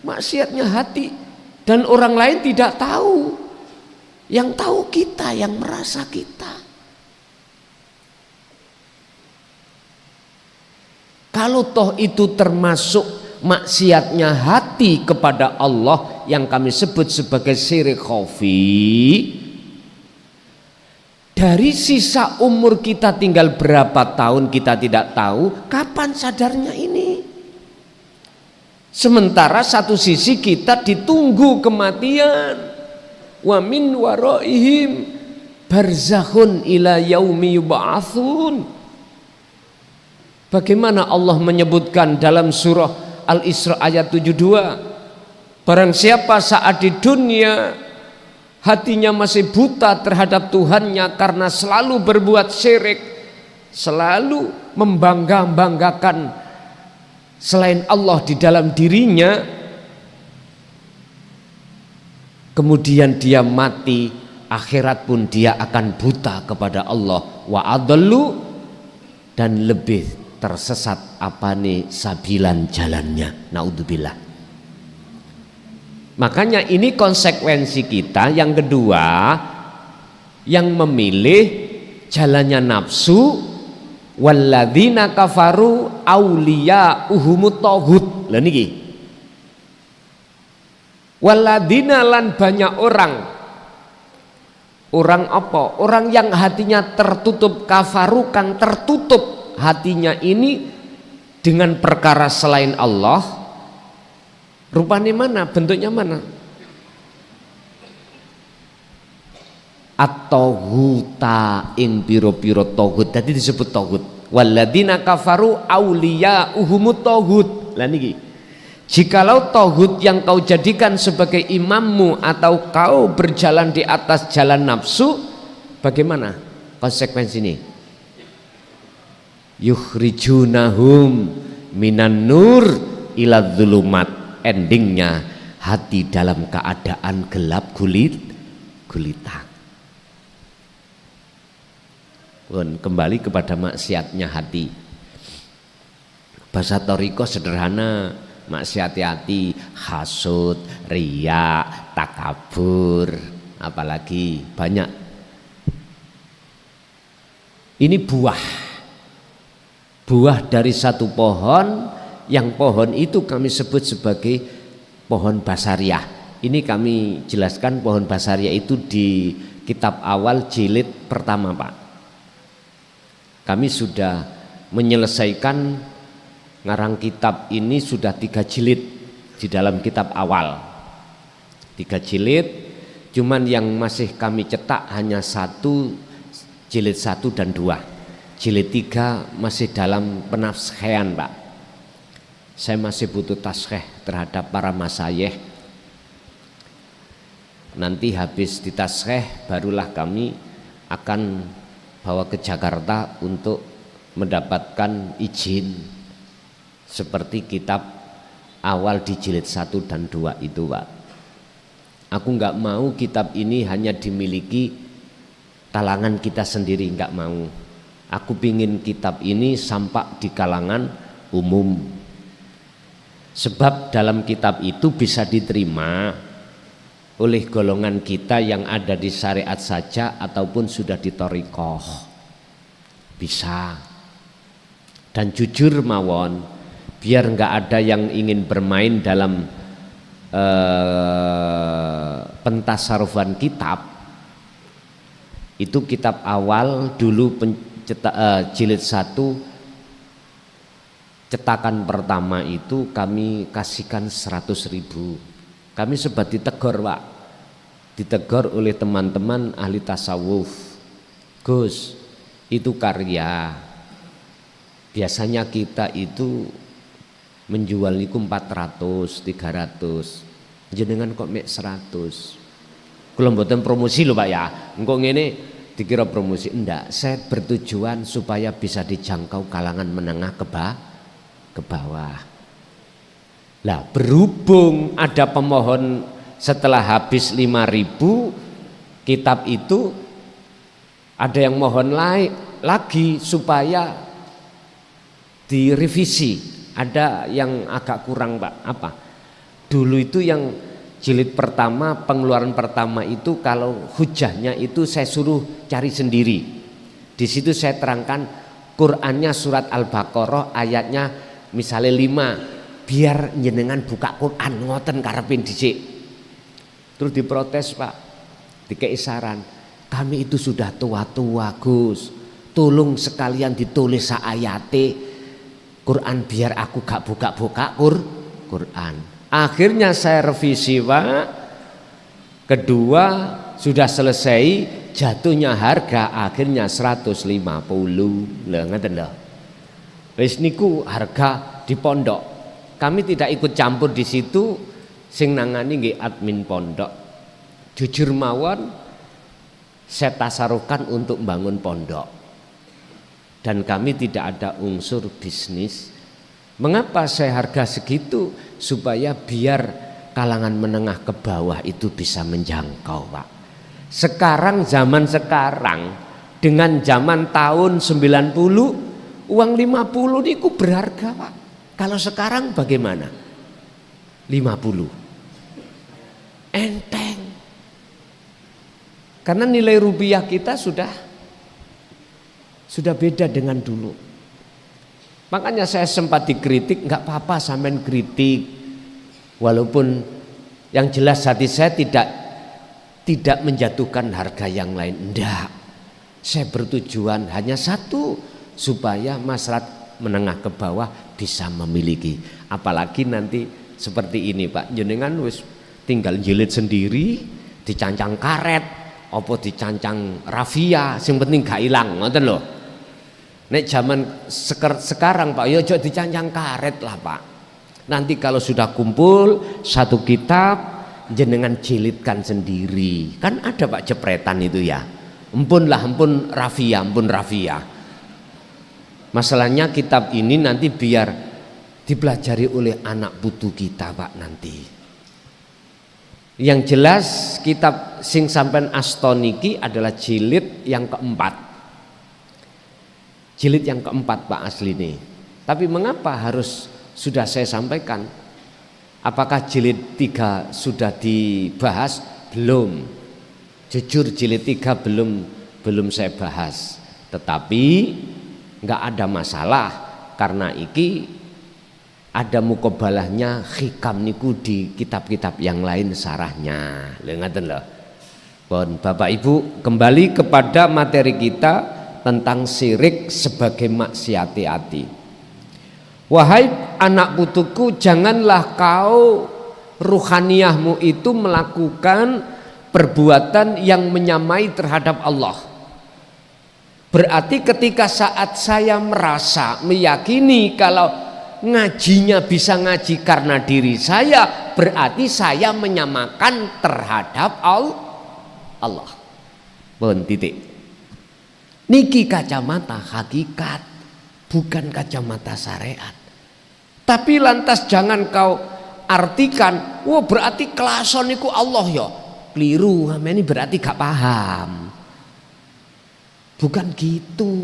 Maksiatnya hati, dan orang lain tidak tahu. Yang tahu kita, yang merasa kita. Kalau toh itu termasuk maksiatnya hati kepada Allah yang kami sebut sebagai syirik khafi, dari sisa umur kita tinggal berapa tahun kita tidak tahu, kapan sadarnya ini? Sementara satu sisi kita ditunggu kematian, wa min waraihim barzakhun ila yaumi yub'atsun. Bagaimana Allah menyebutkan dalam surah Al-Isra ayat 72, barang siapa saat di dunia hatinya masih buta terhadap Tuhannya karena selalu berbuat syirik, selalu membangga-banggakan selain Allah di dalam dirinya, kemudian dia mati, akhirat pun dia akan buta kepada Allah, wa adallu, dan lebih tersesat apa nih sabilan jalannya, naudzubillah. Makanya ini konsekuensi kita yang kedua, yang memilih jalannya nafsu, walladzina kafaru auliya uhumut taghut. Lah niki walladzina, lan banyak orang apa? Orang yang hatinya tertutup, kafaru kang tertutup hatinya ini dengan perkara selain Allah. Rupanya mana? Bentuknya mana? At-taghuta ing piro-piro taghut. Tadi disebut taghut. Walladzina kafaru auliya uhumut taghut. Lah niki, jikalau taghut yang kau jadikan sebagai imammu atau kau berjalan di atas jalan nafsu, bagaimana konsekuensi ini? Yukhrijunahum minan nur ila dzulumat. Endingnya hati dalam keadaan gelap gulita. Kembali kepada maksiatnya hati. Bahasa Toriko sederhana, maksiat hati, hasud, riya, takabur, apalagi banyak. Ini buah dari satu pohon, yang pohon itu kami sebut sebagai pohon basariah. Ini kami jelaskan pohon basariah itu di kitab awal jilid pertama, Pak. Kami sudah menyelesaikan ngarang kitab ini sudah 3 jilid di dalam kitab awal. 3 jilid, cuman yang masih kami cetak hanya 1, jilid 1 dan 2. Jilid 3 masih dalam penafsihan, Pak. Saya masih butuh taskhih terhadap para masyayikh. Nanti habis ditaskhih barulah kami akan bawa ke Jakarta untuk mendapatkan izin seperti kitab awal di jilid 1 dan 2 itu, Pak. Aku nggak mau kitab ini hanya dimiliki kalangan kita sendiri, nggak mau. Aku pingin kitab ini sampai di kalangan umum. Sebab dalam kitab itu bisa diterima oleh golongan kita yang ada di syariat saja ataupun sudah di thariqah. Bisa. Dan jujur mawon, biar nggak ada yang ingin bermain dalam pentasarufan kitab. Itu kitab awal dulu jilid 1 cetakan pertama itu kami kasihkan 100.000. Kami sempat ditegur, Pak, ditegur oleh teman-teman ahli tasawuf. Gus, itu karya, biasanya kita itu menjual itu 400, 300, jenengan kok mek 100. Kalau mboten promosi lho, Pak ya, engko ngene dikira promosi. Enggak, saya bertujuan supaya bisa dijangkau kalangan menengah ke bawah. Lah berhubung ada pemohon setelah habis 5.000 kitab itu, ada yang mohon lagi supaya direvisi. Ada yang agak kurang, Pak. Apa? Dulu itu yang jilid pertama, pengeluaran pertama itu kalau hujahnya itu saya suruh cari sendiri. Di situ saya terangkan Qur'annya surat Al-Baqarah ayatnya misalnya 5, biar jenengan buka Quran ngoten karepin dhisik. Terus diprotes Pak, dikei saran, kami itu sudah tua-tua Gus, tolong sekalian ditulis ayate Quran biar aku gak buka-buka Quran. Akhirnya saya revisi Pak, kedua sudah selesai, jatuhnya harga akhirnya 150. Lho ngeten lho. Wis niku harga di pondok. Kami tidak ikut campur di situ, sing nangani nggih admin pondok. Jujur mawon saya tasarukan untuk membangun pondok. Dan kami tidak ada unsur bisnis. Mengapa saya harga segitu? Supaya biar kalangan menengah ke bawah itu bisa menjangkau Pak. Sekarang zaman sekarang dengan zaman tahun 90 uang 50 niku berharga Pak. Kalau sekarang bagaimana? 50 enteng. Karena nilai rupiah kita sudah beda dengan dulu. Makanya saya sempat dikritik, nggak apa-apa sampean kritik, walaupun yang jelas hati saya tidak menjatuhkan harga yang lain. Enggak, saya bertujuan hanya satu, supaya masyarakat menengah ke bawah bisa memiliki. Apalagi nanti seperti ini Pak, jenengan wis tinggal jilid sendiri, dicancang karet, apa dicancang rafia, sing penting gak ilang, ngoten lho. Nek zaman sekarang Pak, ya ojo dicancang karet lah Pak. Nanti kalau sudah kumpul satu kitab, jenengan jilidkan sendiri. Kan ada Pak jepretan itu ya. Ampun rafia. Masalahnya kitab ini nanti biar dipelajari oleh anak putu kita Pak nanti. Yang jelas kitab sing sampean astoniki adalah jilid yang keempat. Jilid yang keempat Pak asli nih. Tapi mengapa harus sudah saya sampaikan? Apakah jilid 3 sudah dibahas? Belum. Jujur jilid 3 belum saya bahas. Tetapi nggak ada masalah karena iki ada mukobalahnya hikam niku di kitab-kitab yang lain sarahnya. Lha ngaten lho. Pun Bapak Ibu, kembali kepada materi kita tentang syirik sebagai maksiati hati. Wahai anak putuku, janganlah kau ruhaniyahmu itu melakukan perbuatan yang menyamai terhadap Allah. Berarti ketika saat saya merasa meyakini kalau ngajinya bisa ngaji karena diri saya, berarti saya menyamakan terhadap Allah. Bon titik. Niki kacamata hakikat, bukan kacamata syariat. Tapi lantas jangan kau artikan, wah berarti kelason niku Allah ya. Keliru, ini berarti gak paham. Bukan gitu.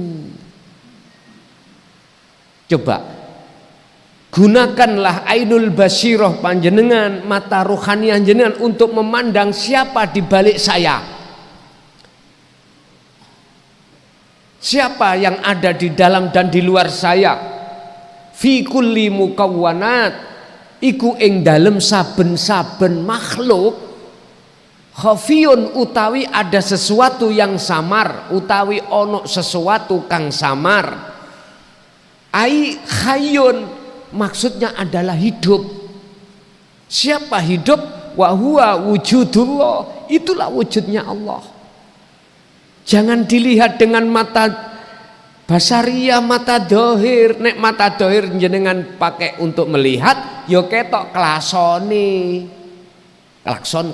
Coba gunakanlah ainul basiroh panjenengan, mata rohaniah jenengan untuk memandang siapa di balik saya. Siapa yang ada di dalam dan di luar saya? Fi kulli mukawwanat, iku ing dalem saben-saben makhluk khafiyun utawi ada sesuatu yang samar, utawi ono sesuatu kang samar. Ai hayyun maksudnya adalah hidup. Siapa hidup? Wa huwa wujudullah, itulah wujudnya Allah. Jangan dilihat dengan mata basariyah, mata dohir. Nek mata dohir jenengan pakai untuk melihat, yo ketok klasone, klakson,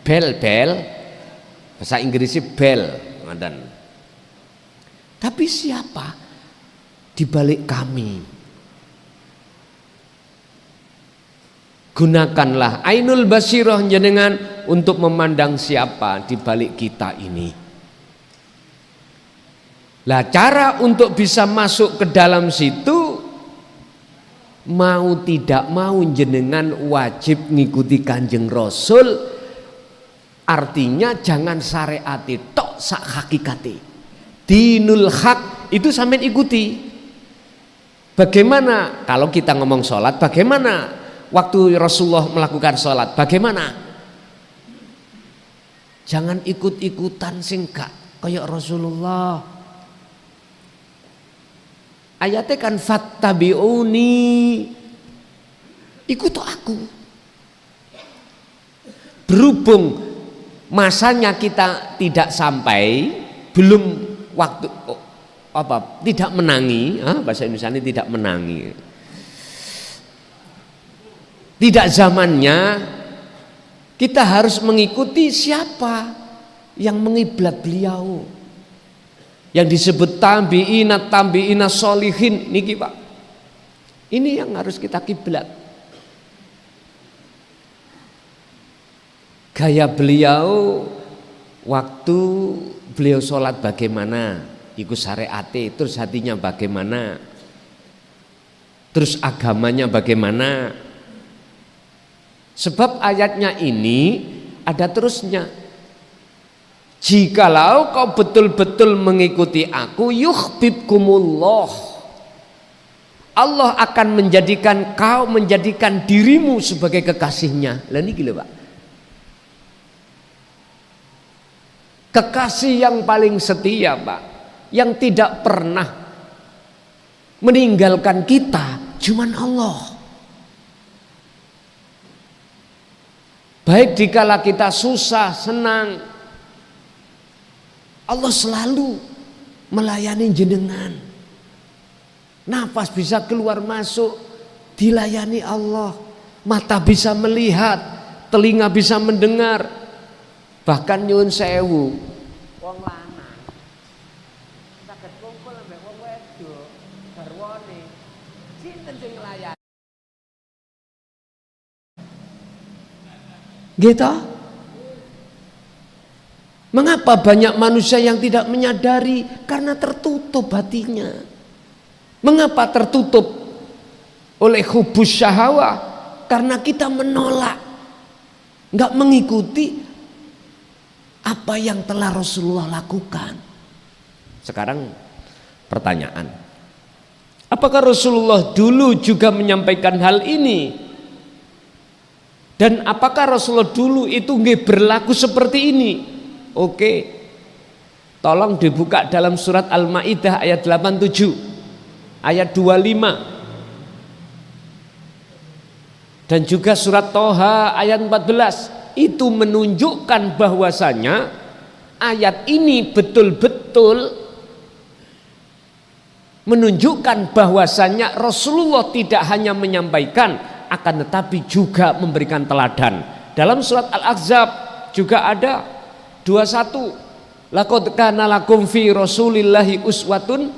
bel, bahasa Inggrisnya bel, ngoten. Tapi siapa di balik kami? Gunakanlah ainul basirah jenengan untuk memandang siapa di balik kita ini. Lah cara untuk bisa masuk ke dalam situ, mau tidak mau jenengan wajib ngikuti Kanjeng Rasul. Artinya jangan syariati tok sak hakikati. Dinul hak itu sampean ikuti. Bagaimana kalau kita ngomong sholat, bagaimana waktu Rasulullah melakukan sholat, bagaimana? Jangan ikut-ikutan singkat kayak Rasulullah. Ayatnya kan fattabi'uni, ikut aku. Berhubung masanya kita tidak sampai, belum waktu tidak menangi, bahasa Indonesia ini tidak menangi, tidak zamannya, kita harus mengikuti siapa yang mengiblat beliau, yang disebut tabi'ina sholihin niki Pak. Ini yang harus kita kiblat. Gaya beliau waktu beliau sholat bagaimana, ikut syariate, terus hatinya bagaimana, terus agamanya bagaimana. Sebab ayatnya ini ada terusnya. Jikalau kau betul-betul mengikuti aku, yuhibbukumullah, Allah akan menjadikan kau, menjadikan dirimu sebagai kekasihnya. Lah niki lho Pak. Kekasih yang paling setia Pak, yang tidak pernah meninggalkan kita, cuman Allah. Baik dikala kita susah, senang, Allah selalu melayani jenengan. Nafas bisa keluar masuk, dilayani Allah. Mata bisa melihat, telinga bisa mendengar. Bahkan nyuwun sewu, wong lanang saged kumpul ambek wong wedok garwane, sinten sing nglayani? Gitu. Mengapa banyak manusia yang tidak menyadari? Karena tertutup hatinya. Mengapa tertutup? Oleh hubus syahwah. Karena kita menolak, nggak mengikuti apa yang telah Rasulullah lakukan. Sekarang pertanyaan, apakah Rasulullah dulu juga menyampaikan hal ini? Dan apakah Rasulullah dulu itu nggak berlaku seperti ini? Oke, tolong dibuka dalam surat Al-Maidah ayat 87, ayat 25, dan juga surat Toha ayat 14. Itu menunjukkan bahwasanya ayat ini betul-betul menunjukkan bahwasanya Rasulullah tidak hanya menyampaikan, akan tetapi juga memberikan teladan. Dalam surat Al-Ahzab juga ada 21, laqad kana lakum fi rasulillahi uswatun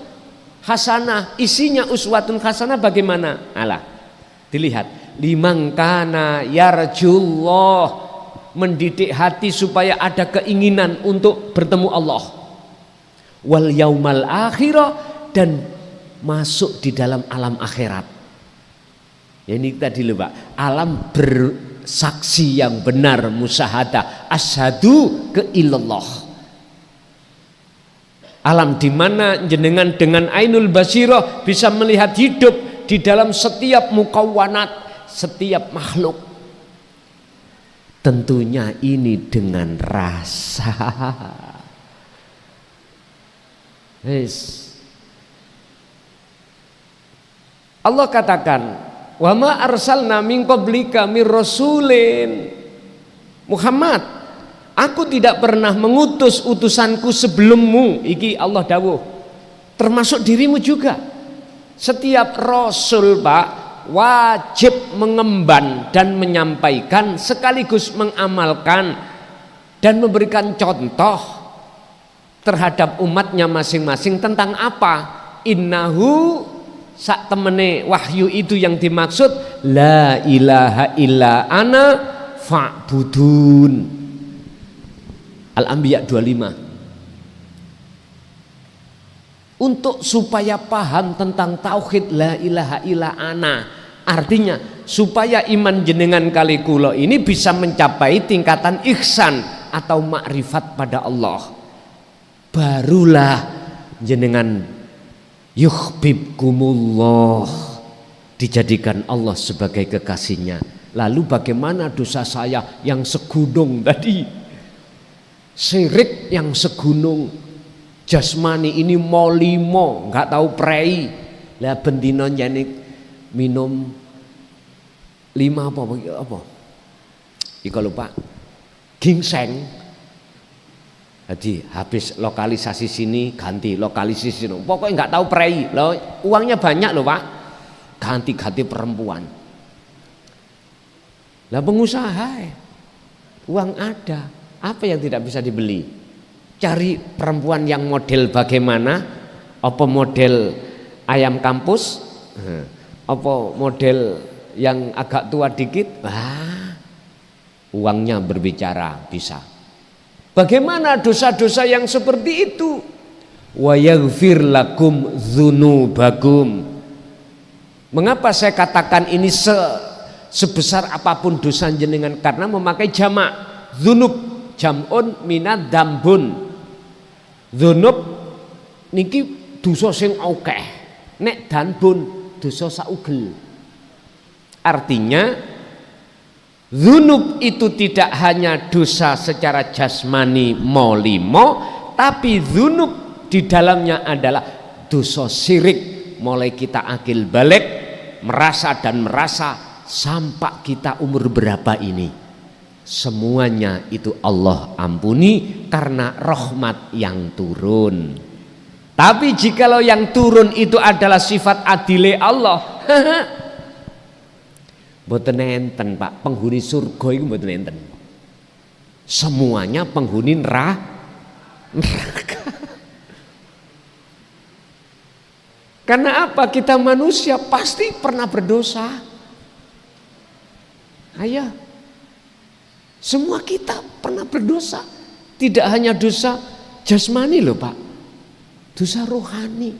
hasanah. Isinya uswatun hasanah bagaimana? Alah, dilihat, liman kana yarjullah, mendidik hati supaya ada keinginan untuk bertemu Allah, wal yaumal akhirah, dan masuk di dalam alam akhirat. Ya, ini tadi lho Pak, alam bersaksi yang benar, musyahadah, asyhadu ke ilallah, alam di mana jenengan dengan ainul basirah bisa melihat hidup di dalam setiap mukawwanat, setiap makhluk. Tentunya ini dengan rasa. Allah katakan, wa ma arsalna min qablika mir rasulin. Muhammad, aku tidak pernah mengutus utusanku sebelummu. Iki Allah dawuh, termasuk dirimu juga. Setiap rasul Pak wajib mengemban dan menyampaikan sekaligus mengamalkan dan memberikan contoh terhadap umatnya masing-masing tentang apa? Innahu, sak temene wahyu itu yang dimaksud la ilaha illa ana fa'budun. Al-Anbiya 25. Untuk supaya paham tentang tauhid la ilaha illa ana, artinya supaya iman jenengan kali kula ini bisa mencapai tingkatan ihsan atau makrifat pada Allah, barulah jenengan yuhibbukumullah, dijadikan Allah sebagai kekasihnya. Lalu bagaimana dosa saya yang segunung tadi, syirik yang segunung, jasmani ini mau 5 nggak tahu prei lah bendino jadi minum 5 apa ika lupa ginseng. Jadi habis lokalisasi sini ganti lokalisasi sini, pokoknya nggak tahu prei loh, uangnya banyak loh Pak, ganti perempuan. Lah pengusaha uang ada, apa yang tidak bisa dibeli? Cari perempuan yang model bagaimana? Apa model ayam kampus? Apa model yang agak tua dikit? Uangnya berbicara bisa. Bagaimana dosa-dosa yang seperti itu? Wa yaghfir lakum dzunubakum. Mengapa saya katakan ini sebesar apapun dosa jenengan? Karena memakai jamak. Dzunub jam'un minad dambun. Dzunub niki dosa sing akeh. Nek danbun dosa saugel. Artinya dzunub itu tidak hanya dosa secara jasmani molimo, tapi dzunub di dalamnya adalah dosa syirik. Mulai kita akil balik, merasa sampai kita umur berapa ini, semuanya itu Allah ampuni karena rahmat yang turun. Tapi jikalau yang turun itu adalah sifat adile Allah, mboten enten Pak, penghuni surga itu mboten enten. Semuanya penghuni neraka. Karena apa? Kita manusia pasti pernah berdosa. Ayo, semua kita pernah berdosa. Tidak hanya dosa jasmani loh Pak, dosa rohani.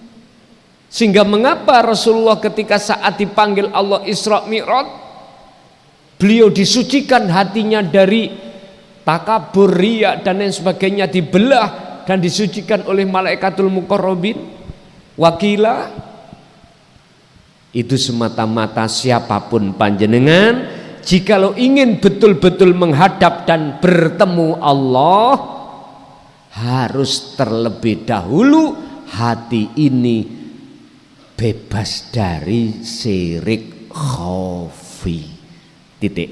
Sehingga mengapa Rasulullah ketika saat dipanggil Allah Isra Mi'raj, beliau disucikan hatinya dari takabur, riya dan lain sebagainya, dibelah dan disucikan oleh malaikatul muqarrabin. Wakila itu semata-mata siapapun panjenengan, jikalau ingin betul-betul menghadap dan bertemu Allah, harus terlebih dahulu hati ini bebas dari syirik khafi. Titik.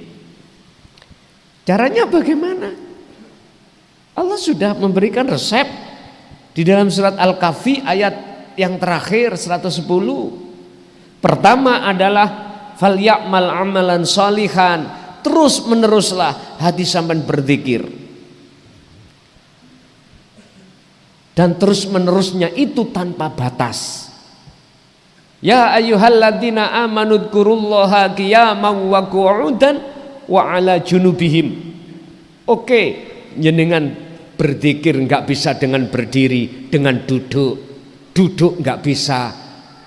Caranya bagaimana? Allah sudah memberikan resep di dalam surat Al-Kahfi ayat yang terakhir 110. Pertama adalah falyamal amalan sholihan, terus meneruslah hati sampean berzikir. Dan terus menerusnya itu tanpa batas. Ya ayyuhalladzina amanu dzkurullaha qiyaman wa qu'udan wa ala junubihim. Oke, jenengan berzikir enggak bisa dengan berdiri, dengan duduk. Duduk enggak bisa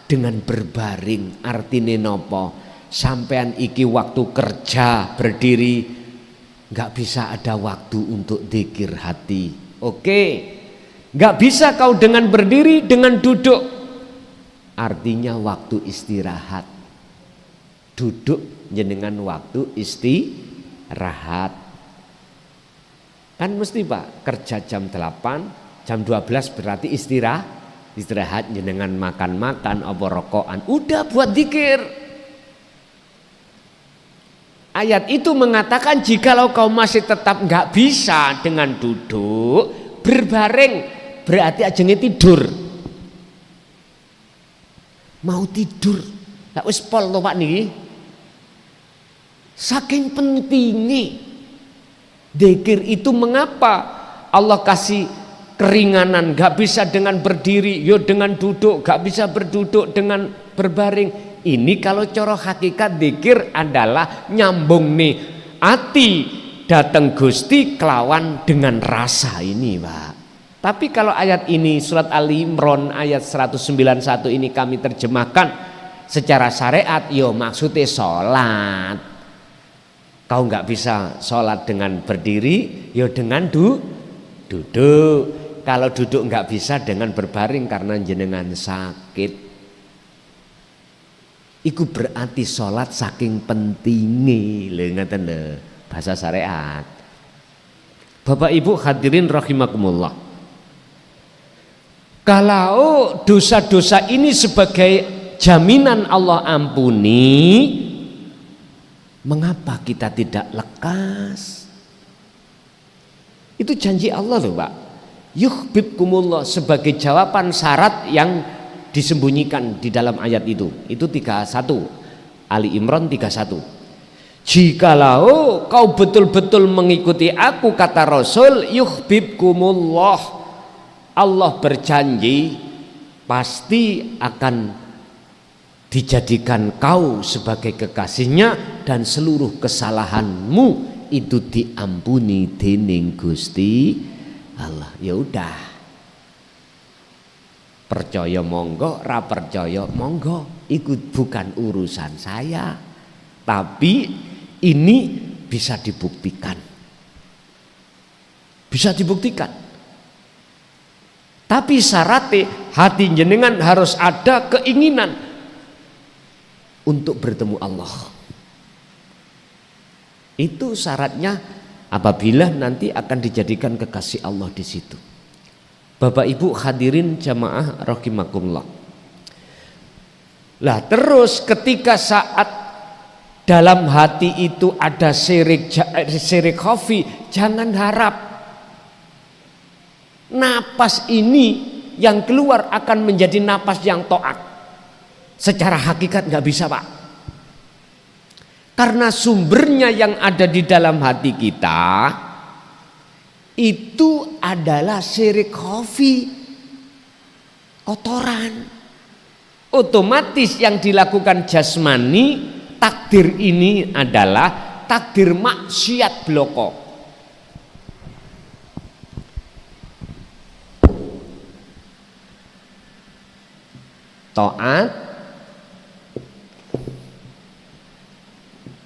dengan berbaring. Artine nopo? Sampean iki waktu kerja berdiri, enggak bisa ada waktu untuk zikir hati. Oke. Enggak bisa kau dengan berdiri, dengan duduk. Artinya waktu istirahat. Duduk jenengan waktu istirahat. Kan mesti Pak, kerja jam 8, jam 12 berarti istirahat jenengan makan-makan apa rokokan, udah buat zikir. Ayat itu mengatakan jikalau kau masih tetap enggak bisa dengan duduk, berbaring, berarti ajenge tidur. Mau tidur, tak wis pol to Pak niki. Saking pentingnya zikir itu, mengapa Allah kasih keringanan? Gak bisa dengan berdiri, yo dengan duduk, gak bisa berduduk dengan berbaring. Ini kalau coro hakikat zikir adalah nyambung nih ati dateng Gusti kelawan dengan rasa ini Pak. Tapi kalau ayat ini surat Ali Imran ayat 191 ini kami terjemahkan secara syariat, yo maksudnya sholat. Kau nggak bisa sholat dengan berdiri, yo dengan duduk. kalau duduk nggak bisa dengan berbaring karena jenengan sakit. Iku berarti sholat saking pentingnya, ngeten lho bahasa syariat. Bapak Ibu hadirin rahimakumullah. Kalau dosa-dosa ini sebagai jaminan Allah ampuni, mengapa kita tidak lekas? Itu janji Allah loh Pak. Yuhibbukumullah sebagai jawaban syarat yang disembunyikan di dalam ayat itu 31 Ali Imran 31. Jikalau kau betul-betul mengikuti aku, kata Rasul, yuhibbukumullah, Allah berjanji pasti akan dijadikan kau sebagai kekasihnya dan seluruh kesalahanmu itu diampuni dening Gusti Allah. Ya udah, percaya monggo, ra percaya monggo, itu bukan urusan saya, tapi ini bisa dibuktikan, bisa dibuktikan. Tapi syaratnya hati jenengan harus ada keinginan untuk bertemu Allah. Itu syaratnya apabila nanti akan dijadikan kekasih Allah di situ. Bapak Ibu hadirin jamaah rahimakumullah. Lah terus ketika saat dalam hati itu ada syirik khafi, jangan harap napas ini yang keluar akan menjadi napas yang taat. Secara hakikat nggak bisa Pak. Karena sumbernya yang ada di dalam hati kita itu adalah syirik khafi, kotoran. Otomatis yang dilakukan jasmani, takdir ini adalah takdir maksiat bloko. Taat,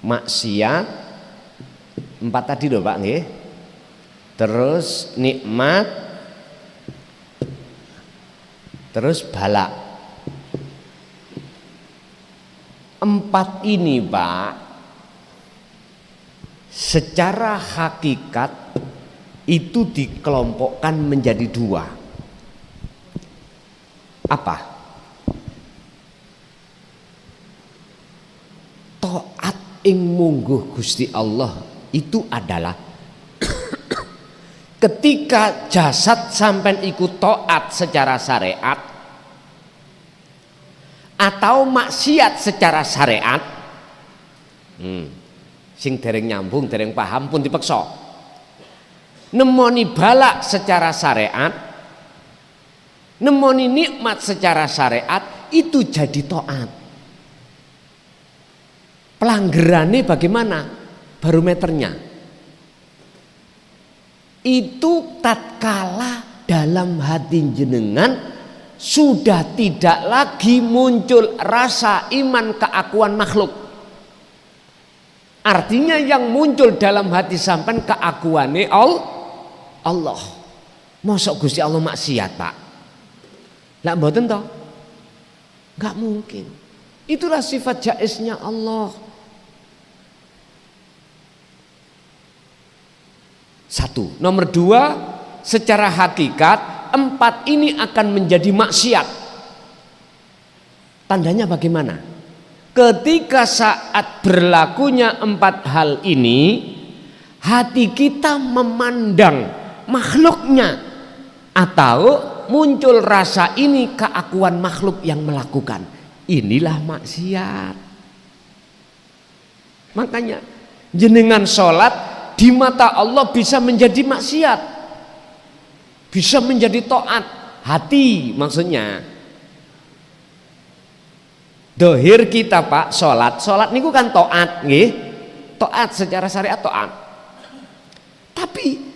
maksiat, 4 tadi loh Pak nggih. Terus nikmat, terus balak. 4 ini Pak secara hakikat itu dikelompokkan menjadi 2. Apa? Taat ing mungguh Gusti Allah itu adalah ketika jasad sampai ikut taat secara syariat atau maksiat secara syariat, sing dereng nyambung, dereng paham pun dipeksa. Nemoni balak secara syariat, nemoni nikmat secara syariat, itu jadi taat. Pelanggarannya bagaimana? Barometernya itu tatkala dalam hati jenengan sudah tidak lagi muncul rasa iman keakuan makhluk. Artinya yang muncul dalam hati sampean keakuannya Allah. Mosok Gusti Allah maksiat Pak? Lah mboten toh? Enggak mungkin. Itulah sifat jaiznya Allah. 1. Nomor 2, secara hakikat 4 ini akan menjadi maksiat. Tandanya bagaimana? Ketika saat berlakunya 4 hal ini, hati kita memandang makhluknya atau muncul rasa ini keakuan makhluk yang melakukan. Inilah maksiat. Makanya jenengan sholat di mata Allah bisa menjadi maksiat, bisa menjadi taat. Hati maksudnya. Dohir kita Pak, sholat niku kan taat nggih. Taat secara syariat taat. Tapi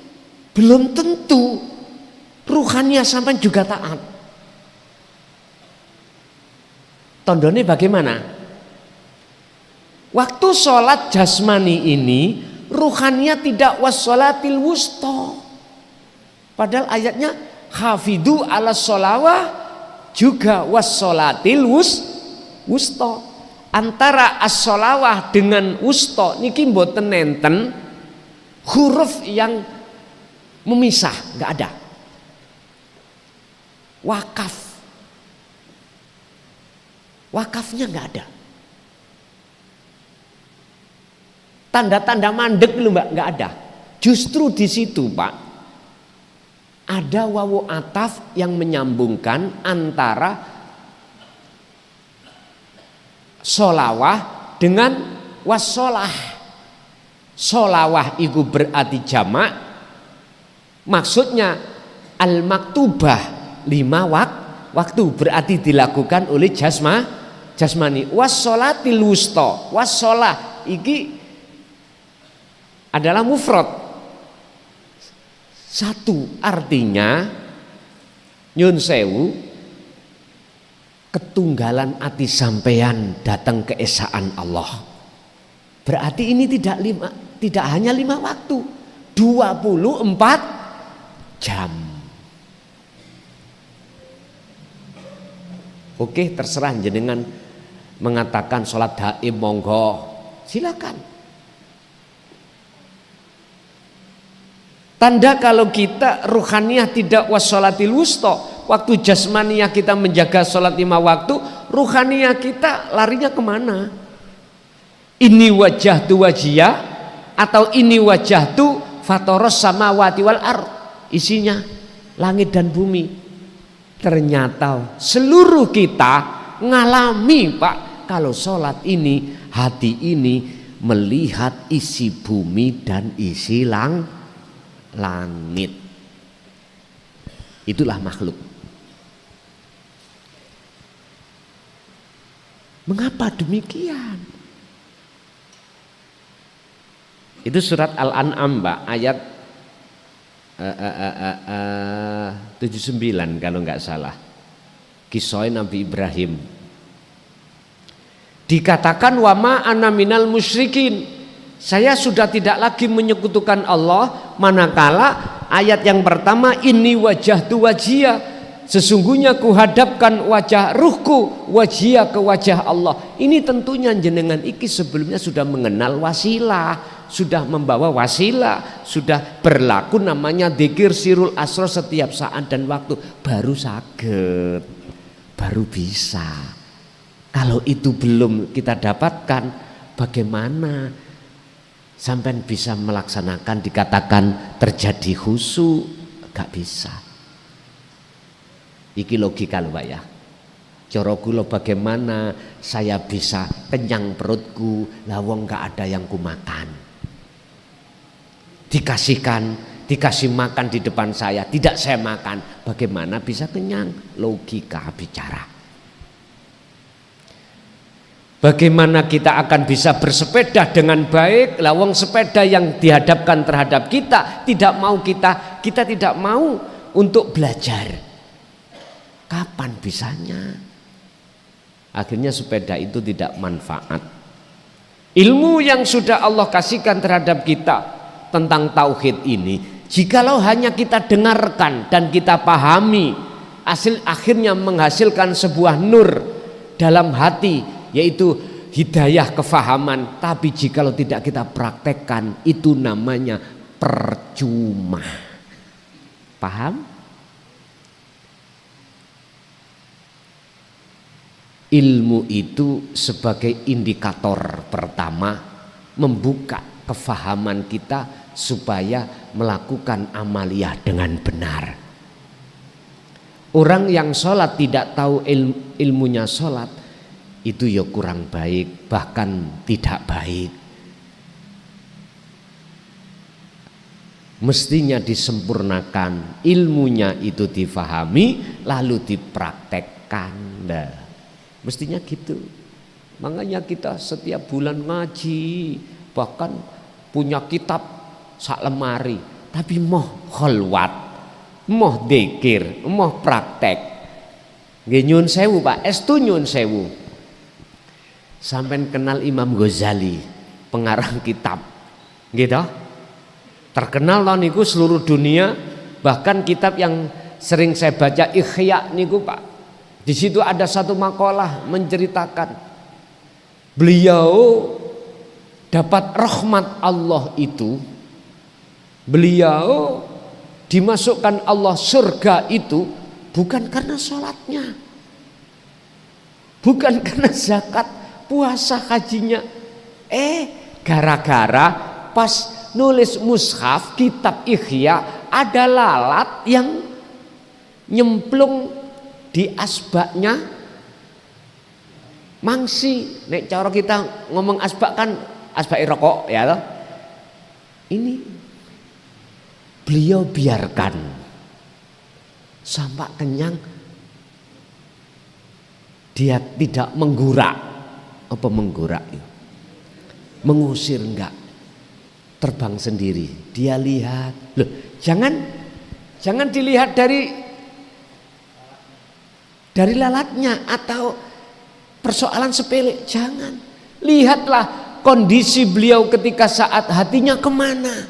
belum tentu ruhannya sampai juga taat. Tondone bagaimana? Waktu sholat jasmani ini ruhannya tidak wassolatil wusta. Padahal ayatnya Hafidu ala sholawah juga wassolatil wusta. Antara as-sholawah dengan wusta niki mboten nenten huruf yang memisah, nggak ada. Wakafnya nggak ada. Tanda-tanda mandek lu mbak nggak ada. Justru di situ Pak ada wawu ataf yang menyambungkan antara sholawah dengan wassolah. Sholawah itu berarti jamak, maksudnya al-maktubah 5 waktu berarti dilakukan oleh jasmani. Wassolatil wusta, wassolah iki adalah mufrad. Satu artinya nyun sewu ketunggalan ati sampeyan datang keesaan Allah. Berarti ini tidak hanya 5 waktu, 24 jam. Oke, terserah jenengan mengatakan sholat haim monggo, silakan. Tanda kalau kita ruhaniyah tidak wassolatil wusta, waktu jasmaniyah kita menjaga sholat 5 waktu, ruhaniyah kita larinya kemana? Ini wajah tu wajiyah atau ini wajah tu fatoros samawati wal ard, isinya langit dan bumi. Ternyata seluruh kita ngalami Pak, kalau sholat ini, hati ini melihat isi bumi dan isi langit. Itulah makhluk. Mengapa demikian? Itu surat Al-An'am Mbak, ayat 79 kalau nggak salah. Kisah Nabi Ibrahim. Dikatakan wama ana minal musyrikin. Saya sudah tidak lagi menyekutukan Allah, manakala ayat yang pertama ini wajah tu wajiyah, sesungguhnya kuhadapkan wajah ruhku wajiyah ke wajah Allah. Ini tentunya jenengan iki sebelumnya sudah mengenal wasilah, sudah membawa wasilah, sudah berlaku namanya dzikir sirul asrar setiap saat dan waktu, baru saged, baru bisa. Kalau itu belum kita dapatkan, bagaimana sampai bisa melaksanakan dikatakan terjadi khusyuk? Gak bisa. Iki logika lho Pak ya. Cara kula bagaimana saya bisa kenyang perutku, lah wong gak ada yang kumakan. Dikasih makan di depan saya, tidak saya makan, bagaimana bisa kenyang? Logika bicara. Bagaimana kita akan bisa bersepeda dengan baik? Lawang sepeda yang dihadapkan terhadap kita tidak mau kita tidak mau untuk belajar. Kapan bisanya? Akhirnya sepeda itu tidak manfaat. Ilmu yang sudah Allah kasihkan terhadap kita tentang tauhid ini, jikalau hanya kita dengarkan dan kita pahami, akhirnya menghasilkan sebuah nur dalam hati, yaitu hidayah kefahaman. Tapi jikalau tidak kita praktekkan, itu namanya percuma. Paham? Ilmu itu sebagai indikator pertama membuka kefahaman kita supaya melakukan amaliyah dengan benar. Orang yang sholat tidak tahu ilmunya sholat, itu ya kurang baik, bahkan tidak baik. Mestinya disempurnakan, ilmunya itu difahami lalu dipraktekkan. Nah, mestinya gitu. Makanya kita setiap bulan ngaji, bahkan punya kitab sak lemari, tapi moh kholwat, moh dzikir, moh praktek. Nggih nyun sewu Pak, estu nyun sewu. Sampai kenal Imam Ghazali, pengarang kitab, gitu. Terkenal tahun itu seluruh dunia, bahkan kitab yang sering saya baca Ikhya niku Pak. Di situ ada satu makalah menceritakan beliau dapat rahmat Allah itu, beliau dimasukkan Allah surga itu bukan karena sholatnya, bukan karena zakat, puasa, hajinya, gara-gara pas nulis mushaf kitab Ikhya ada lalat yang nyemplung di asbaknya mangsi. Nek cara kita ngomong asbak kan asbak rokok ya toh. Ini beliau biarkan sampai kenyang, dia tidak menggurak. Apa menggurak? Mengusir enggak, terbang sendiri. Dia lihat, loh, jangan dilihat dari lalatnya atau persoalan sepele, jangan. Lihatlah kondisi beliau ketika saat hatinya kemana.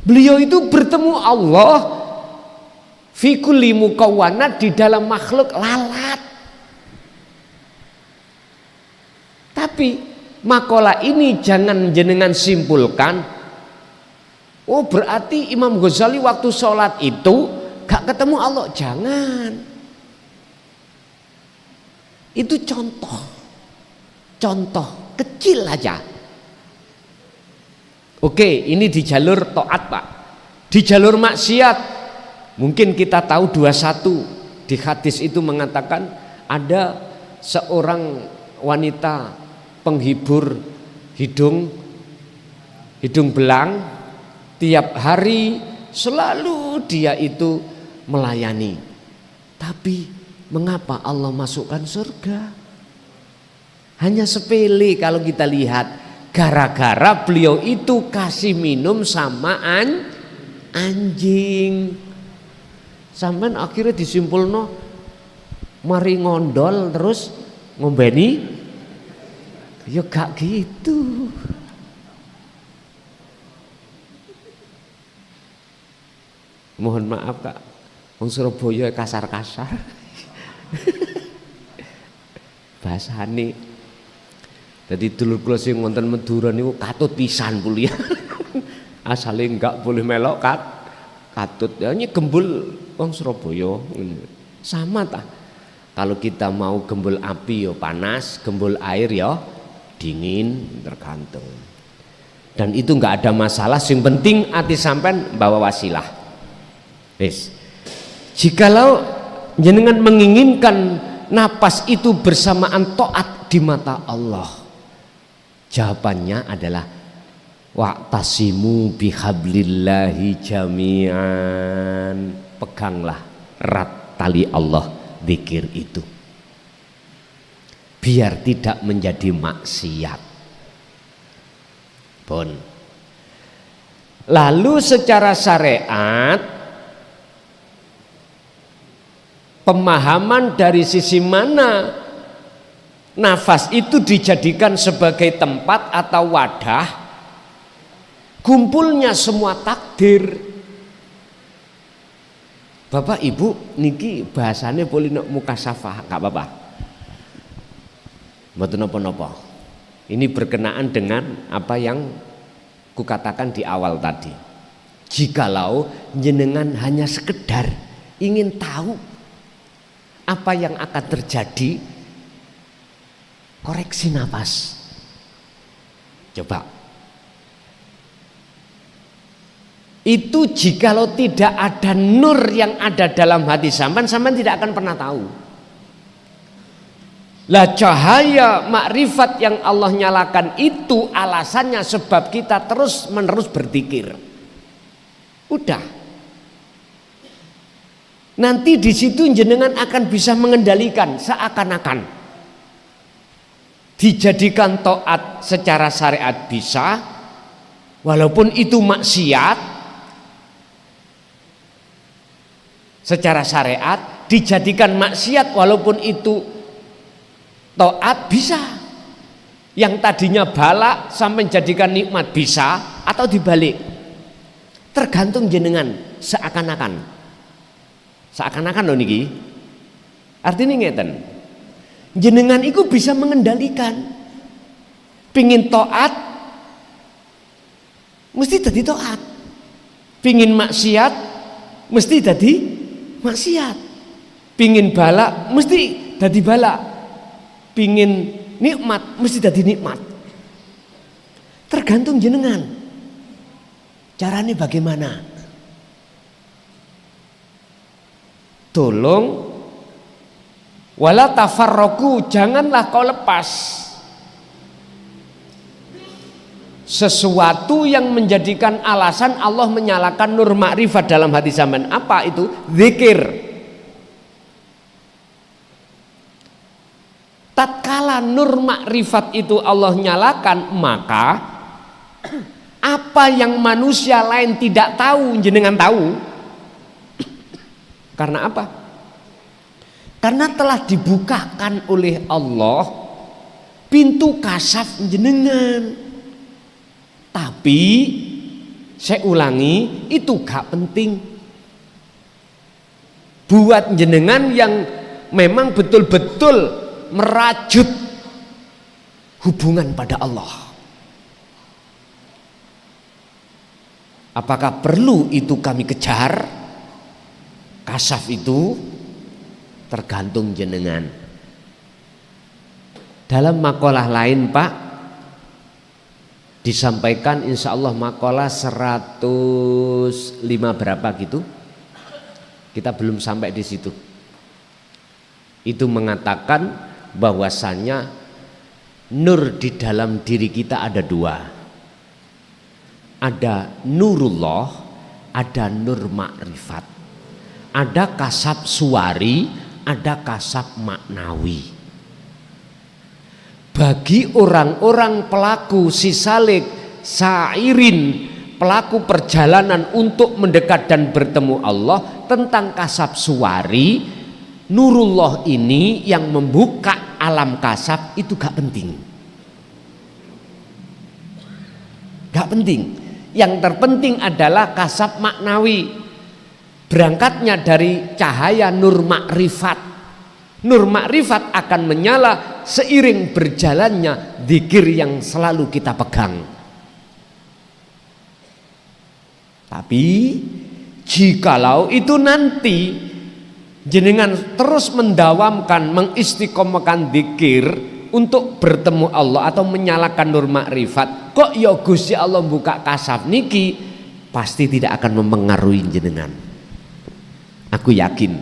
Beliau itu bertemu Allah fi kulli mukawwanat, di dalam makhluk lalat. Tapi makalah ini jangan jenengan simpulkan, oh berarti Imam Ghazali waktu sholat itu gak ketemu Allah. Jangan. Itu contoh kecil aja. Oke, ini di jalur taat Pak. Di jalur maksiat mungkin kita tahu 21 di hadis itu mengatakan ada seorang wanita penghibur hidung belang, tiap hari selalu dia itu melayani. Tapi mengapa Allah masukkan surga? Hanya sepele kalau kita lihat, gara-gara beliau itu kasih minum sama anjing. Sampai akhirnya disimpulno mari ngondol terus ngombeni. Ya gak gitu. Mohon maaf Kak, wong Surabaya kasar-kasar. Bahasane. Jadi dulur kula sing wonten Madura niku katut pisan kuliah. Asale enggak boleh melok katut. Ya ini gembul wong Surabaya. Sama ta. Kalau kita mau gembul api ya panas, gembul air ya dingin, tergantung. Dan itu enggak ada masalah, yang penting ati sampean bawa wasilah. Wis. Jikalau jenengan menginginkan napas itu bersamaan taat di mata Allah, jawabannya adalah wa'tasimu bihablillahi jami'an. Peganglah erat tali Allah, zikir itu, biar tidak menjadi maksiat. Pun. Lalu secara syariat, pemahaman dari sisi mana nafas itu dijadikan sebagai tempat atau wadah kumpulnya semua takdir. Bapak Ibu niki bahasane boleh nok mukasafah, gak apa-apa. Mboten napa-napa. Ini berkenaan dengan apa yang kukatakan di awal tadi. Jikalau jenengan hanya sekedar ingin tahu apa yang akan terjadi, koreksi nafas. Coba. Itu jikalau tidak ada nur yang ada dalam hati sampean tidak akan pernah tahu. Lah cahaya makrifat yang Allah nyalakan itu alasannya sebab kita terus menerus berzikir. Udah. Nanti di situ jenengan akan bisa mengendalikan seakan-akan. Dijadikan taat secara syariat bisa, walaupun itu maksiat. Secara syariat dijadikan maksiat walaupun itu taat bisa. Yang tadinya bala sampai jadikan nikmat bisa, atau dibalik. Tergantung jenengan seakan-akan. Seakan-akan loh niki. Artinya ngeten. Jenengan itu bisa mengendalikan. Pingin taat mesti jadi taat. Pingin maksiat mesti jadi maksiat. Pingin balak mesti jadi balak. Pingin nikmat mesti jadi nikmat. Tergantung jenengan. Caranya bagaimana? Tolong wala tafarroku, janganlah kau lepas sesuatu yang menjadikan alasan Allah menyalakan nur makrifat dalam hati sampean. Apa itu? Zikir. Tatkala nur makrifat itu Allah nyalakan, maka apa yang manusia lain tidak tahu jenengan tahu. Karena apa? Karena telah dibukakan oleh Allah pintu kasaf jenengan. Tapi saya ulangi, itu gak penting. Buat jenengan yang memang betul-betul merajut hubungan pada Allah. Apakah perlu itu kami kejar? Kasaf itu tergantung jenengan. Dalam makalah lain Pak disampaikan, insya Allah makalah 105 berapa gitu, kita belum sampai di situ. Itu mengatakan bahwasannya nur di dalam diri kita ada dua, ada nurullah, ada nur makrifat. Ada kasab suwari, ada kasab maknawi. Bagi orang-orang pelaku sisalik sairin, pelaku perjalanan untuk mendekat dan bertemu Allah, tentang kasab suwari, nurullah ini yang membuka alam kasab itu gak penting. Gak penting. Yang terpenting adalah kasab maknawi. Berangkatnya dari cahaya nur makrifat. Nur makrifat akan menyala seiring berjalannya zikir yang selalu kita pegang. Tapi jikalau itu nanti jenengan terus mendawamkan, mengistiqomahkan zikir untuk bertemu Allah atau menyalakan nur makrifat, kok ya Gusti Allah buka kasaf niki, pasti tidak akan mempengaruhi jenengan. Aku yakin.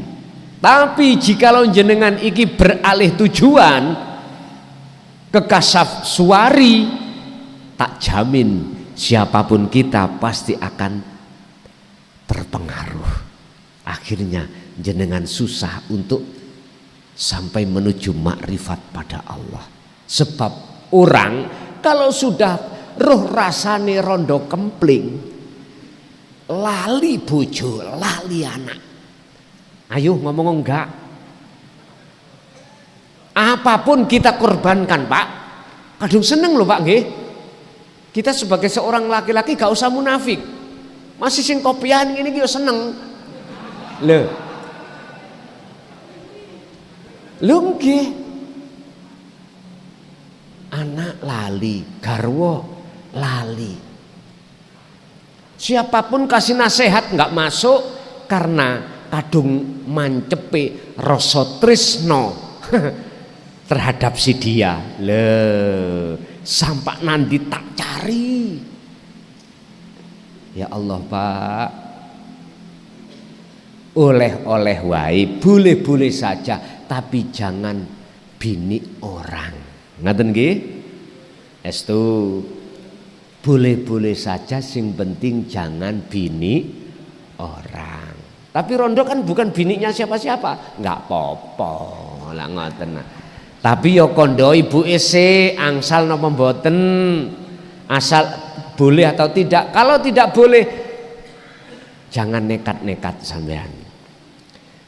Tapi jikalau jenengan iki beralih tujuan ke kasaf suwari, tak jamin siapapun kita pasti akan terpengaruh. Akhirnya jenengan susah untuk sampai menuju makrifat pada Allah. Sebab orang kalau sudah roh rasane rondo kempling, lali bojo, lali anak. Ayo ngomong enggak. Apapun kita korbankan Pak. Kadung seneng loh Pak nggih. Kita sebagai seorang laki-laki gak usah munafik. Masih sing kopian ini yo seneng. Lho nggih. Anak lali, garwa lali. Siapapun kasih nasihat nggak masuk karena kadung mancepe rasa tresno terhadap si dia. Sampai nanti tak cari. Ya Allah Pak, oleh-oleh wae boleh-boleh saja, tapi jangan bini orang. Ngaten nggih? Estu boleh-boleh saja, sing penting jangan bini orang. Tapi rondo kan bukan bininya siapa-siapa, nggak apa-apa lah ngoten. Tapi yo kondo ibu ese angsal napa mboten, asal boleh atau tidak. Kalau tidak boleh, jangan nekat-nekat sampean.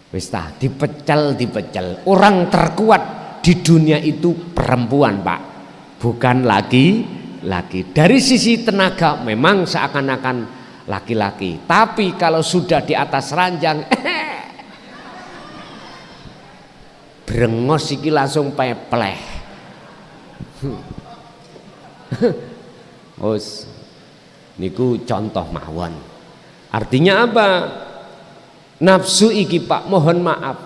Wis tah dipecel. Orang terkuat di dunia itu perempuan Pak, bukan laki. Dari sisi tenaga memang seakan-akan laki-laki, tapi kalau sudah di atas ranjang brengos iki langsung pepleh. Os niku contoh mawon. Artinya apa? Nafsu iki Pak, mohon maaf,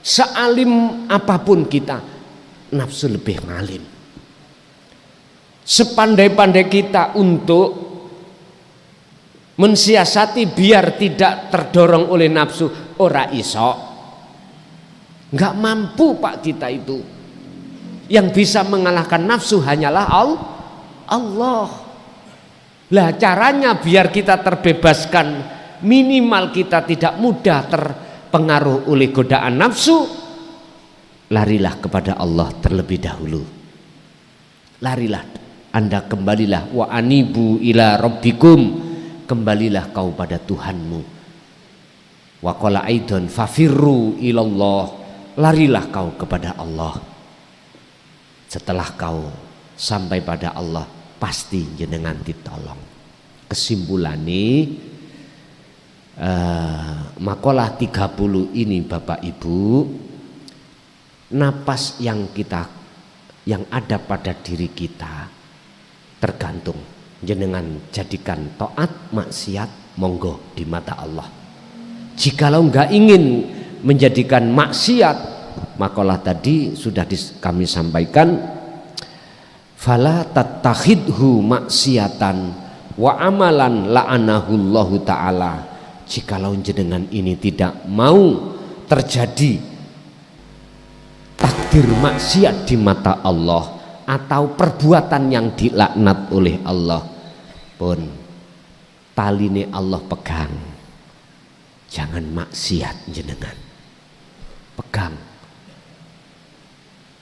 sealim apapun kita, nafsu lebih ngalim. Sepandai-pandai kita untuk mensiasati biar tidak terdorong oleh nafsu, ora iso, nggak mampu Pak kita itu. Yang bisa mengalahkan nafsu hanyalah Allah. Lah caranya biar kita terbebaskan, minimal kita tidak mudah terpengaruh oleh godaan nafsu, larilah kepada Allah terlebih dahulu. Larilah, Anda kembalilah, wa anibu ila rabbikum, kembalilah kau pada Tuhanmu. Wa qala aidan fafirru ilallah, larilah kau kepada Allah. Setelah kau sampai pada Allah, pasti jenengan ditolong. Kesimpulannya makalah 30 ini Bapak Ibu, napas yang ada pada diri kita tergantung jenengan jadikan taat maksiat, monggo di mata Allah. Jikalau enggak ingin menjadikan maksiat, makalah tadi sudah kami sampaikan, fala tattakhidhu maksiatan wa amalan la'anahullahu ta'ala. Jikalau jenengan ini tidak mau terjadi takdir maksiat di mata Allah atau perbuatan yang dilaknat oleh Allah, pun taline Allah pegang, jangan maksiat jenengan,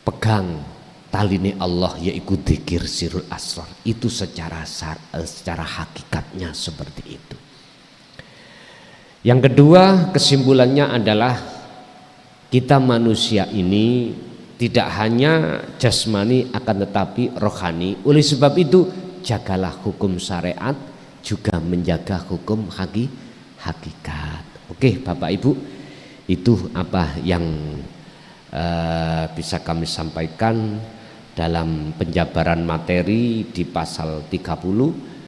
pegang taline Allah, yaitu dzikir sirul asrar. Itu secara hakikatnya seperti itu. Yang kedua, kesimpulannya adalah kita manusia ini tidak hanya jasmani akan tetapi rohani. Oleh sebab itu jagalah hukum syariat, juga menjaga hukum hakikat. Oke Bapak Ibu, itu apa yang bisa kami sampaikan dalam penjabaran materi di pasal 30.